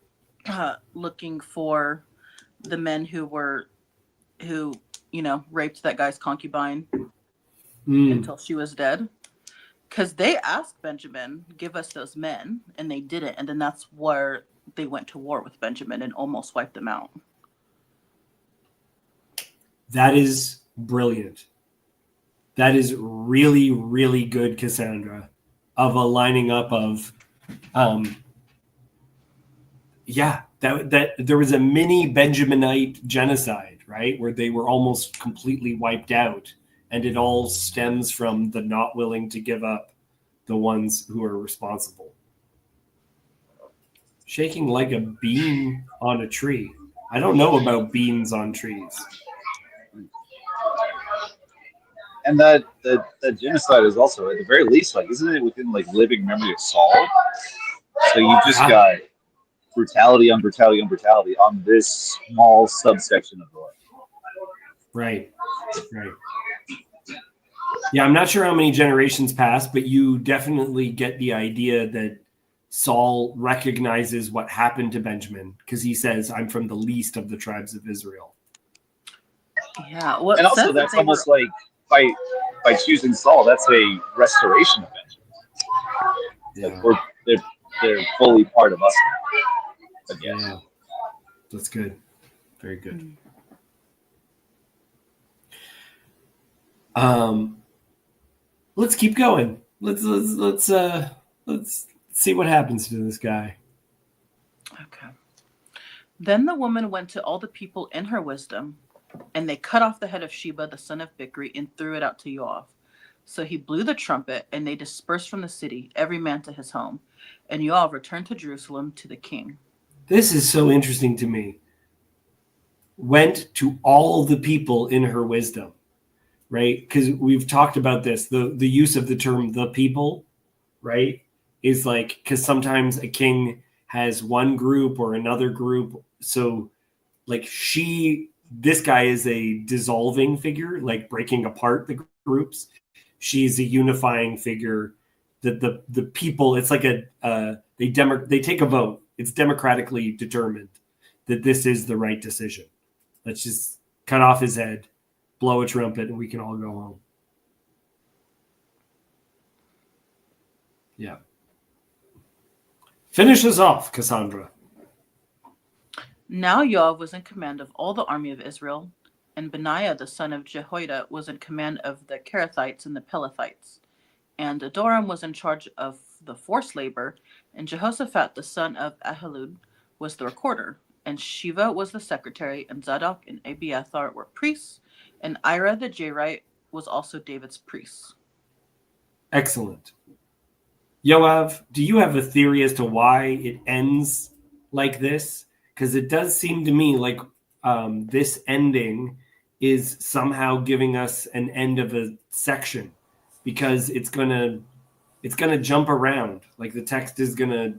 looking for the men who raped that guy's concubine until she was dead. Because they asked Benjamin, "Give us those men," and they didn't. And then that's where they went to war with Benjamin and almost wiped them out. That is brilliant. That is really, really good, Cassandra, of a lining up of, that there was a mini Benjaminite genocide, right? Where they were almost completely wiped out. And it all stems from the not willing to give up the ones who are responsible. Shaking like a bean on a tree. I don't know about beans on trees. And that the genocide is also, at the very least, like, isn't it within like living memory of Saul? So you just got brutality on brutality on brutality on this small subsection of the life. Right. Yeah, I'm not sure how many generations passed, but you definitely get the idea that Saul recognizes what happened to Benjamin because he says, I'm from the least of the tribes of Israel. Yeah. Well, And also, that's almost like by choosing Saul, that's a restoration of Benjamin. Like they're fully part of us now, I guess. Yeah, that's good. Very good. Let's keep going. Let's see what happens to this guy. Okay. Then the woman went to all the people in her wisdom, and they cut off the head of Sheba, the son of Bichri, and threw it out to Yoav. So he blew the trumpet, and they dispersed from the city, every man to his home. And Yoav returned to Jerusalem to the king. This is so interesting to me. Went to all the people in her wisdom, right? Because we've talked about this, the use of the term the people, right? Is like, because sometimes a king has one group or another group. So like this guy is a dissolving figure, like breaking apart the groups. She's a unifying figure. That the people, it's like they take a vote. It's democratically determined that this is the right decision. Let's just cut off his head, blow a trumpet, and we can all go home. Yeah. Finish us off, Cassandra. Now Yoav was in command of all the army of Israel, and Benaiah the son of Jehoiada was in command of the Kerethites and the Pelethites. And Adoram was in charge of the forced labor, and Jehoshaphat the son of Ahilud was the recorder, and Shiva was the secretary, and Zadok and Abiathar were priests, and Ira the Jairite was also David's priest. Excellent. Yoav, do you have a theory as to why it ends like this? Because it does seem to me like this ending is somehow giving us an end of a section, because it's gonna jump around. Like the text is gonna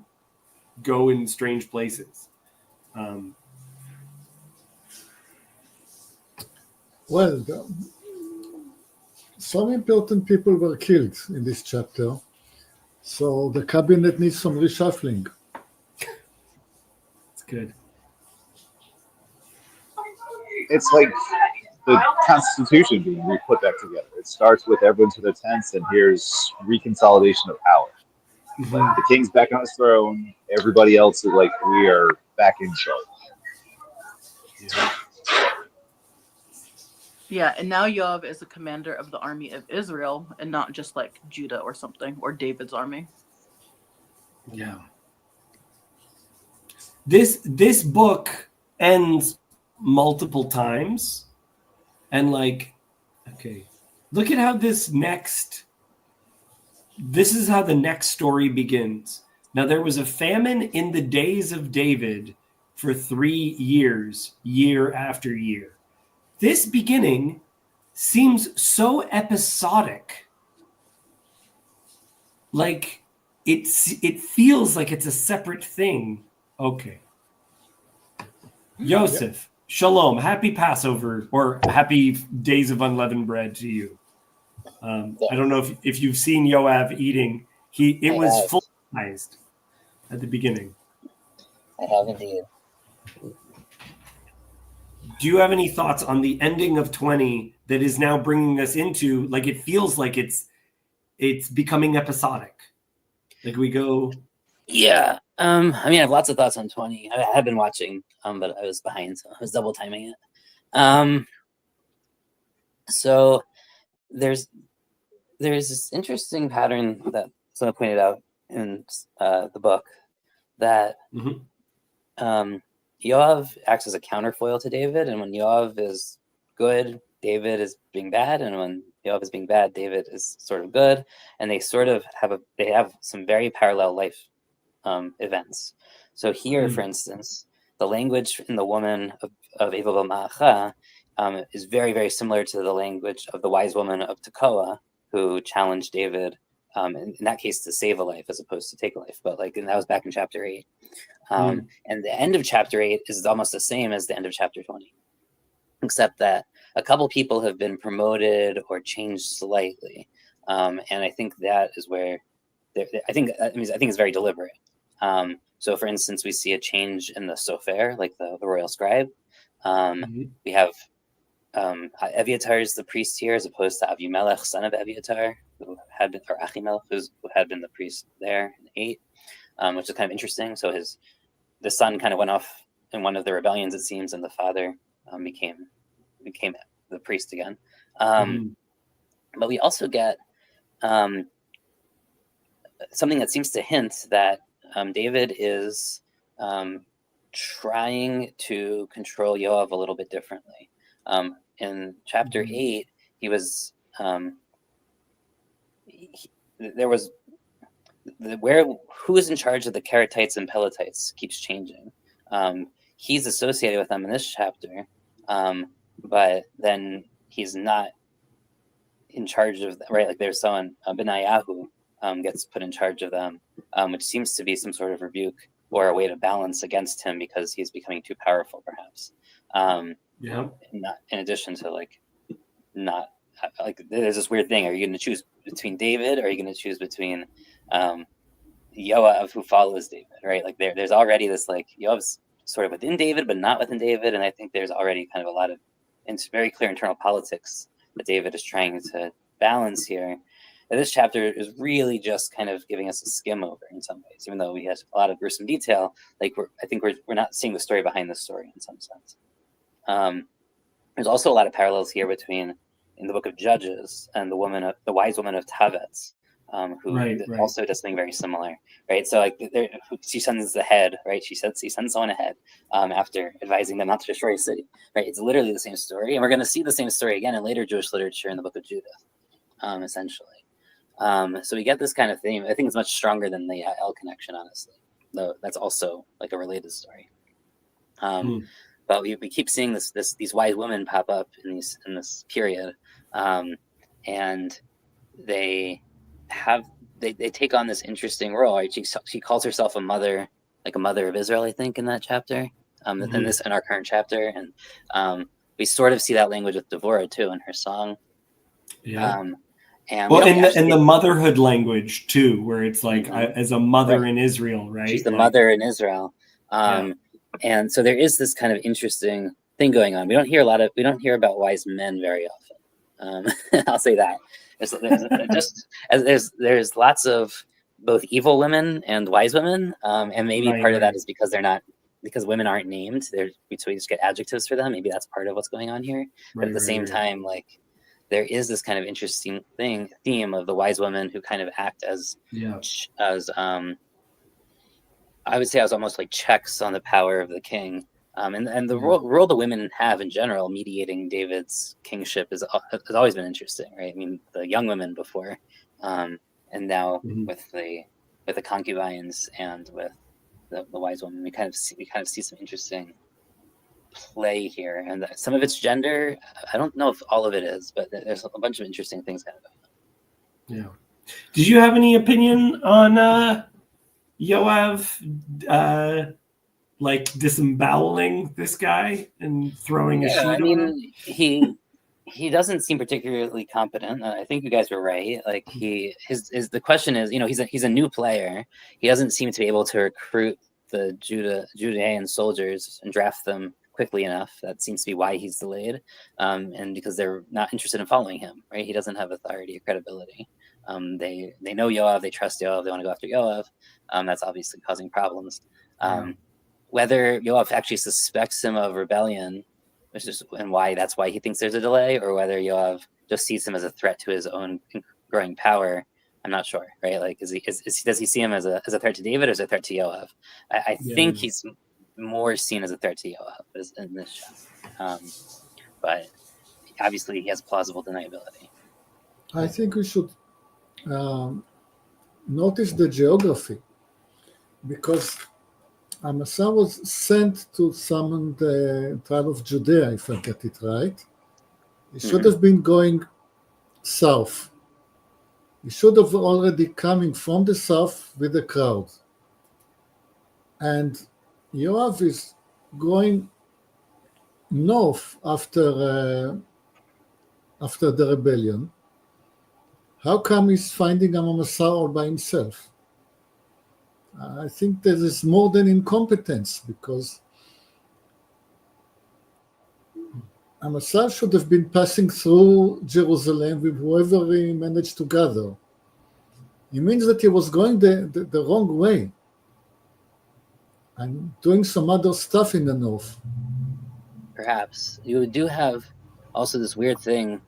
go in strange places. Well, some important people were killed in this chapter, so the cabinet needs some reshuffling. It's good. It's like the Constitution being re-put back together. It starts with everyone to their tents, and here's reconsolidation of power. Mm-hmm. Like the king's back on his throne. Everybody else is like, we are back in charge. Yeah. Yeah, and now Yoav is the commander of the army of Israel, and not just like Judah or something, or David's army. Yeah. This book ends multiple times, and like, okay, look at how this is how the next story begins. Now there was a famine in the days of David for 3 years, year after year. This beginning seems so episodic. Like it feels like it's a separate thing. Okay. Yosef, Shalom, happy Passover or happy days of unleavened bread to you. I don't know if you've seen Yoav eating. It was full-sized at the beginning. I have indeed. Do you have any thoughts on the ending of 20 that is now bringing us into, like, it feels like it's becoming episodic? Like we go. Yeah. I mean, I have lots of thoughts on 20. I have been watching, but I was behind, so I was double timing it. So there's this interesting pattern that someone pointed out in the book that Yoav acts as a counterfoil to David, and when Yoav is good, David is being bad, and when Yoav is being bad, David is sort of good, and they sort of have some very parallel life events. So here, for instance, the language in the woman of Eva B'Ma'acha is very, very similar to the language of the wise woman of Tekoa, who challenged David in that case to save a life as opposed to take a life. But and that was back in chapter 8. And the end of chapter 8 is almost the same as the end of chapter 20, except that a couple people have been promoted or changed slightly. And I think that is where I think it's very deliberate. So for instance, we see a change in the Sofer, like the royal scribe. We have Eviatar is the priest here, as opposed to Avimelech, son of Eviatar, who had been, or Achimelech, who had been the priest there in 8, which is kind of interesting. So the son kind of went off in one of the rebellions, it seems, and the father became the priest again. But we also get something that seems to hint that David is trying to control Yoav a little bit differently. In chapter 8, he was there was who is in charge of the Karatites and Pelatites keeps changing. He's associated with them in this chapter, but then he's not in charge of them, right? Like there's someone, Benayahu, gets put in charge of them, which seems to be some sort of rebuke or a way to balance against him because he's becoming too powerful, perhaps. Not in addition to not there's this weird thing. Are you going to choose between David, or are you going to choose between Yoav, who follows David, right? Like there's already this Yoav's sort of within David, but not within David, and I think there's already kind of a lot of very clear internal politics that David is trying to balance here. And this chapter is really just kind of giving us a skim over in some ways, even though we have a lot of gruesome detail. I think we're not seeing the story behind the story in some sense. There's also a lot of parallels here between in the book of Judges and the wise woman of Tavetz, who also does something very similar, right? So she sends the head, right? She sends someone ahead after advising them not to destroy a city, right? It's literally the same story, and we're going to see the same story again in later Jewish literature in the book of Judith, essentially. So we get this kind of theme. I think it's much stronger than the El connection, honestly, though that's also like a related story. But we keep seeing these wise women pop up in this period, and they take on this interesting role. Right? She calls herself a mother, like a mother of Israel, I think, in that chapter. In our current chapter, and we sort of see that language with Devorah too in her song. And the motherhood language too, where it's as a mother in Israel, right? She's the mother in Israel. And so there is this kind of interesting thing going on. We don't hear about wise men very often. I'll say that. There's lots of both evil women and wise women, and maybe part of that is because because women aren't named. So we just get adjectives for them. Maybe that's part of what's going on here. But at the same time, there is this kind of interesting theme of the wise women who kind of act as I would say, as almost like checks on the power of the king, and the role the women have in general, mediating David's kingship, has always been interesting, right? I mean, the young women before, and now with the concubines and with the wise woman, we kind of see some interesting play here, and some of it's gender. I don't know if all of it is, but there's a bunch of interesting things kind of going on. Yeah. Did you have any opinion on Yoav disemboweling this guy and throwing a sheet on him? He doesn't seem particularly competent. I think you guys were right. The question is, he's a new player. He doesn't seem to be able to recruit the Judean soldiers and draft them quickly enough. That seems to be why he's delayed, and because they're not interested in following him. Right? He doesn't have authority or credibility. They know Yoav, they trust Yoav, they want to go after Yoav. That's obviously causing problems. Whether Yoav actually suspects him of rebellion, that's why he thinks there's a delay, or whether Yoav just sees him as a threat to his own growing power, I'm not sure. Right? Does he see him as a threat to David or as a threat to Yoav? I think he's more seen as a threat to Yoav in this show. But obviously he has plausible deniability. I think we should notice the geography, because Amasa was sent to summon the tribe of Judea, if I get it right. He should have been going south. He should have already coming from the south with the crowd. And Yoav is going north after the rebellion. How come he's finding Amasa all by himself? I think there is more than incompetence, because Amasa should have been passing through Jerusalem with whoever he managed to gather. It means that he was going the wrong way and doing some other stuff in the north. Perhaps you do have also this weird thing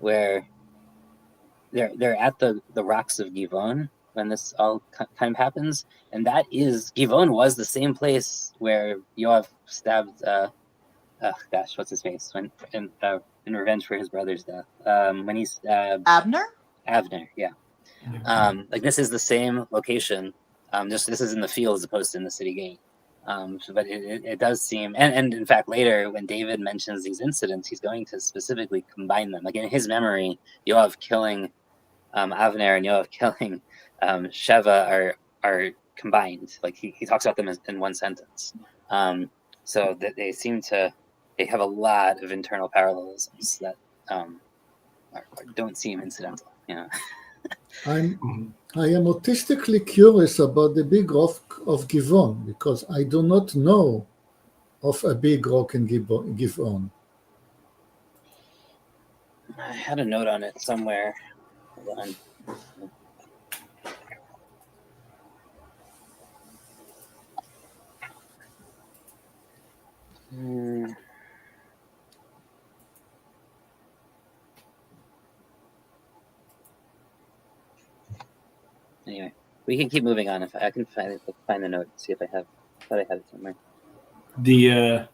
where they're at the rocks of Givon when this all kind of happens, and that is Givon was the same place where Yoav stabbed what's his face in revenge for his brother's death, when he stabbed Abner, yeah. Like this is the same location, just this is in the field as opposed to in the city gate. But it does seem, and in fact later when David mentions these incidents, he's going to specifically combine them. Like in his memory, Yoav killing Avner and Yoav killing Sheva are combined. Like he talks about them in one sentence. So that they have a lot of internal parallelisms that don't seem incidental. I am autistically curious about the big rock of Givon, because I do not know of a big rock in Givon. I had a note on it somewhere. Hold on. Anyway, we can keep moving on. If I can find the note, see if I thought I had it somewhere. The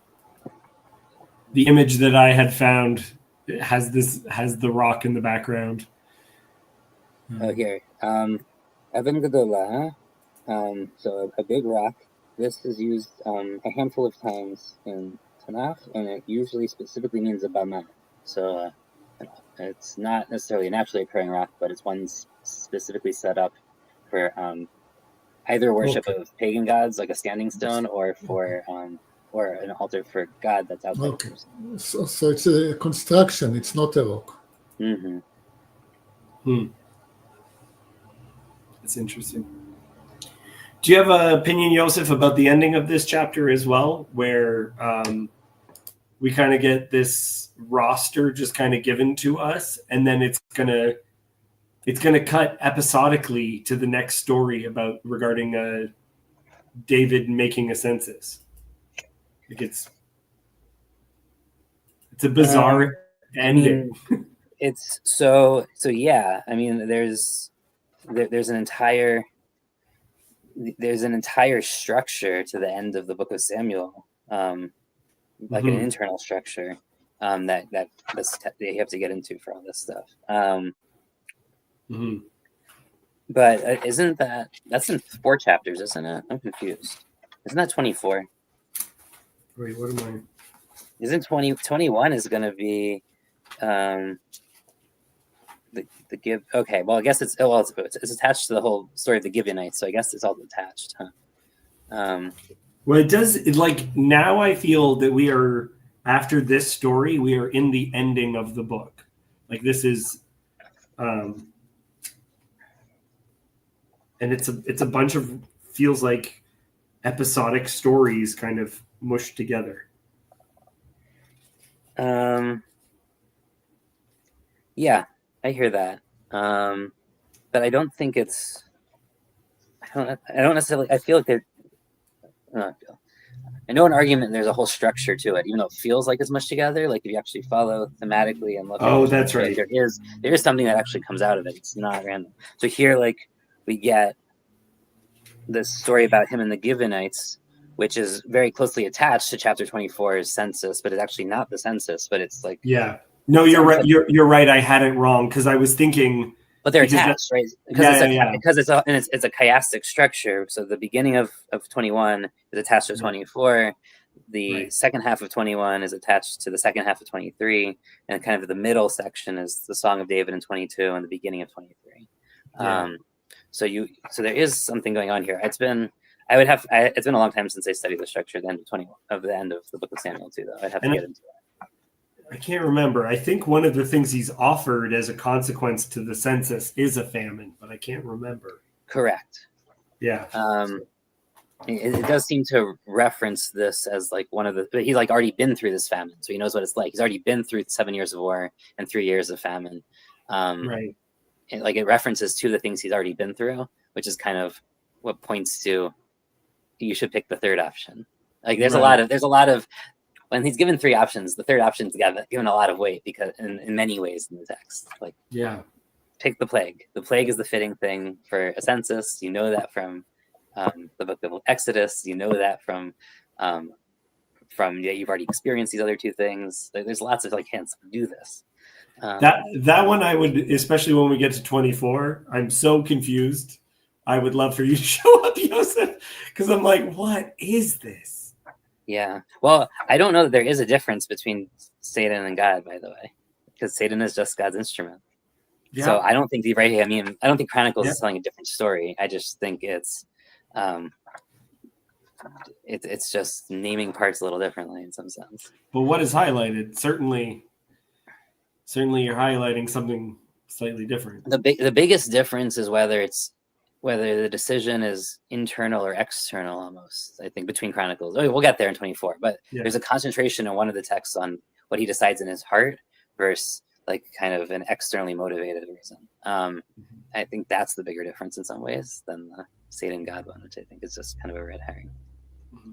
image that I had found has the rock in the background. Oh, here. Evan Gedolah, so a big rock. This is used a handful of times in Tanakh, and it usually specifically means a bama. So it's not necessarily a naturally occurring rock, but it's one specifically set up for either worship of pagan gods, like a standing stone, or for or an altar for God that's outside. Okay, so it's a construction. It's not a rock. Mm-hmm. That's interesting. Do you have an opinion, Yosef, about the ending of this chapter as well, where we kind of get this roster just kind of given to us, and then it's gonna cut episodically to the next story regarding David making a census? Like it's a bizarre ending. I mean, it's so yeah. I mean, there's an entire structure to the end of the book of Samuel, like an internal structure that they have to get into for all this stuff. But isn't that's in 4 chapters, isn't it? I'm confused. Isn't that 24? Wait, what am I? Isn't 21 is going to be the give? Okay, well I guess it's attached to the whole story of the Gibeonites, so I guess it's all attached, huh? Well, it does. Now I feel that we are, after this story, we are in the ending of the book. Like this is, and it's a bunch of, feels like episodic stories kind of mushed together. Yeah, I hear that. But I don't think it's. I don't necessarily. I feel like there. I know an argument. There's a whole structure to it, even though it feels like it's mushed together. Like if you actually follow thematically and look. Oh, that's right. There is something that actually comes out of it. It's not random. So here, we get this story about him and the Gibeonites, which is very closely attached to chapter 24's census, but it's actually not the census. But it's like no, you're right. You're right. I had it wrong because I was thinking. But they're attached, right? Because it's a chiastic structure. So the beginning of 21 is attached to 24. The second half of 21 is attached to the second half of 23, and kind of the middle section is the Song of David in 22 and the beginning of 23. Yeah. So there is something going on here. It's been a long time since I studied the structure at the end of the book of Samuel too, though. I'd have to get into that. I can't remember. I think one of the things he's offered as a consequence to the census is a famine, but I can't remember. Correct. Yeah. It does seem to reference this as like one of the. He's like already been through this famine, so he knows what it's like. He's already been through 7 years of war and 3 years of famine. Right. It references to the things he's already been through, which is kind of what points to you should pick the third option. Like there's a lot of when he's given 3 options, the third option's given a lot of weight because in many ways in the text. Like pick the plague. The plague is the fitting thing for a census. You know that from the book of Exodus. You know that from you've already experienced these other 2 things. There's lots of like hints to do this. That one I would, especially when we get to 24, I'm so confused. I would love for you to show up, Joseph, because I'm like, what is this? Yeah. Well, I don't know that there is a difference between Satan and God, by the way, because Satan is just God's instrument. Yeah. So I don't think I don't think Chronicles is telling a different story. I just think it's just naming parts a little differently in some sense. But what is highlighted? Certainly you're highlighting something slightly different. The biggest difference is whether the decision is internal or external, almost, I think, between Chronicles. We'll get there in 24, but there's a concentration in one of the texts on what he decides in his heart versus like kind of an externally motivated reason. I think that's the bigger difference in some ways than the Satan God one, which I think is just kind of a red herring. Mm-hmm.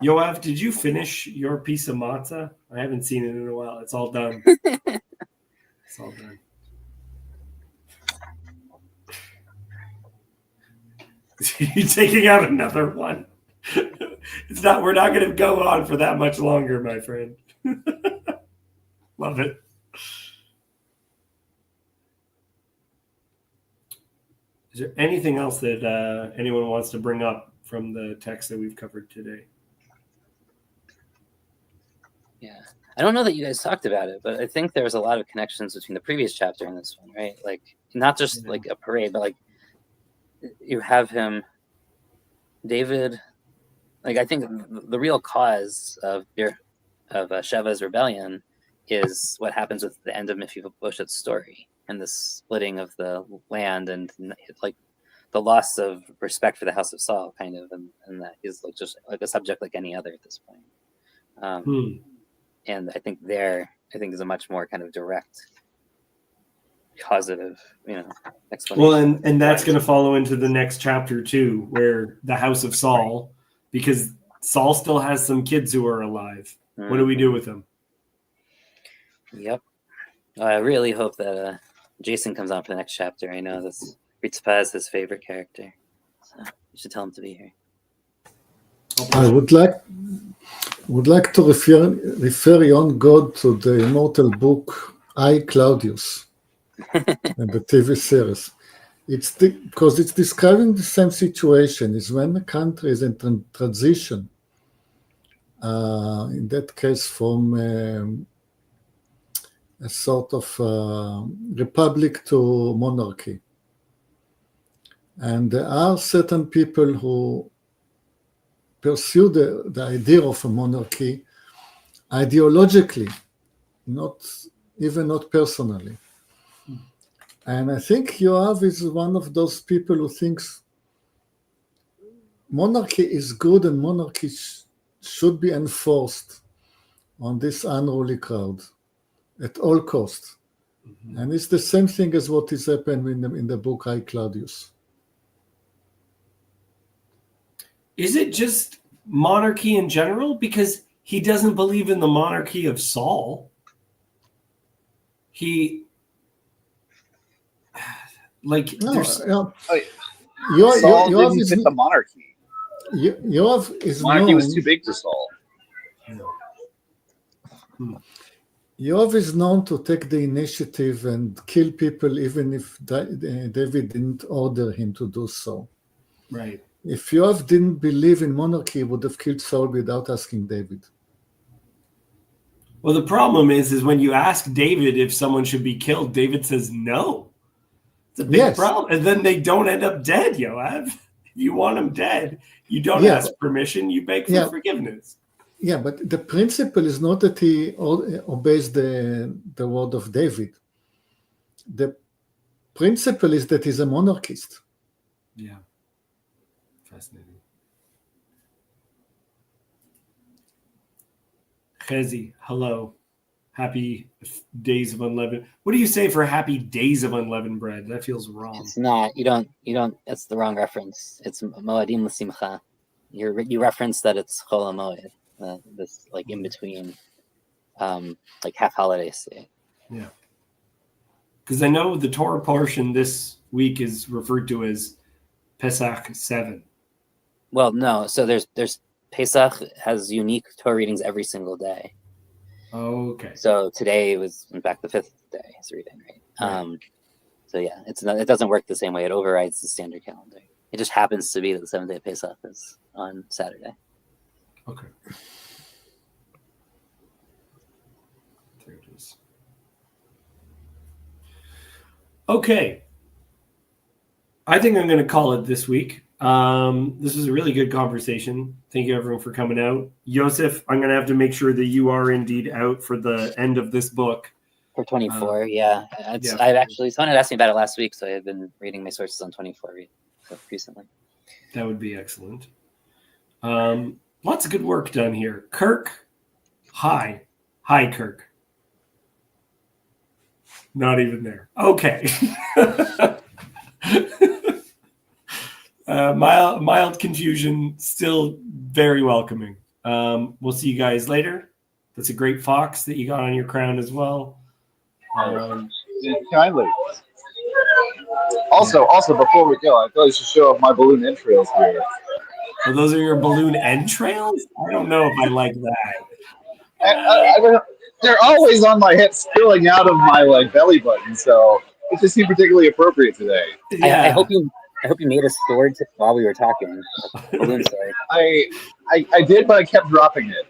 Yoav, did you finish your piece of matzah? I haven't seen it in a while. It's all done. It's all done. You're taking out another one. We're not going to go on for that much longer, my friend. Love it. Is there anything else that anyone wants to bring up from the text that we've covered today? Yeah. I don't know that you guys talked about it, but I think there was a lot of connections between the previous chapter and this one, right? Like not just like a parade, but like you have David, like I think the real cause of Sheva's rebellion is what happens with the end of Mephibosheth's story and the splitting of the land and like the loss of respect for the house of Saul, kind of, and that is like just like a subject like any other at this point. And I think is a much more kind of direct, causative, explanation. Well, and that's going to follow into the next chapter too, where the house of Saul, because Saul still has some kids who are alive. What do we do with them? Yep. I really hope that Jason comes on for the next chapter. I know that's Ritzpah is his favorite character, so you should tell him to be here. I would like to refer Yon God to the immortal book I, Claudius and the TV series. Because it's describing the same situation. Is when the country is in transition, in that case from a sort of republic to monarchy. And there are certain people who pursue the idea of a monarchy ideologically, not personally. And I think Yoav is one of those people who thinks monarchy is good and monarchy should be enforced on this unruly crowd at all costs. Mm-hmm. And it's the same thing as what is happening in the book I, Claudius. Is it just monarchy in general? Because he doesn't believe in the monarchy of Saul. Saul didn't fit the monarchy. Monarchy was too big for Saul. Yoav is known to take the initiative and kill people even if David didn't order him to do so. Right. If Yoav didn't believe in monarchy, he would have killed Saul without asking David. Well, the problem is when you ask David if someone should be killed, David says no. It's a big problem. And then they don't end up dead, Yoav. You want them dead. You don't ask permission. You beg for forgiveness. Yeah, but the principle is not that he obeys the word of David. The principle is that he's a monarchist. Yeah. Fascinating. Chezi, hello. Happy days of unleavened. What do you say for happy days of unleavened bread? That feels wrong. It's not. You don't. It's the wrong reference. It's Moadim L'Simcha. You reference that it's Chol HaMoed, this like in between, like half holidays. Yeah. Because I know the Torah portion this week is referred to as Pesach 7. Well, no. So there's Pesach has unique Torah readings every single day. Okay. So today was in fact the 5th day is reading, right? So yeah, it doesn't work the same way. It overrides the standard calendar. It just happens to be that the 7th day of Pesach is on Saturday. Okay. There it is. Okay. I think I'm going to call it this week. This was a really good conversation. Thank you, everyone, for coming out. Yosef, I'm going to have to make sure that you are indeed out for the end of this book. For 24, I've actually, someone had asked me about it last week, so I've been reading my sources on 24 recently. That would be excellent. Lots of good work done here. Kirk, hi. Hi, Kirk. Not even there. Okay. Mild confusion, still very welcoming. We'll see you guys later. That's a great fox that you got on your crown as well. Kindly. Also, before we go, I thought I should show off my balloon entrails here. Oh, those are your balloon entrails? I don't know if I like that. They're always on my hips, spilling out of my belly button, so it just seemed particularly appropriate today. Yeah. I hope you made a sword while we were talking. A balloon sword. I did, but I kept dropping it.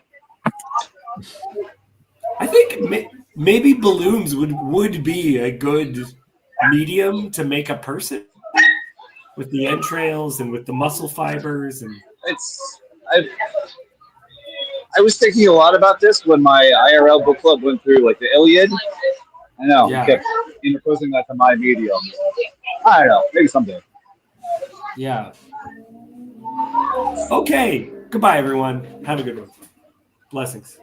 I think maybe balloons would be a good medium to make a person with the entrails and with the muscle fibers. And I was thinking a lot about this when my IRL book club went through the Iliad. I know, I kept interposing that to my medium. I don't know, maybe someday. Yeah. Okay. Goodbye, everyone. Have a good one. Blessings.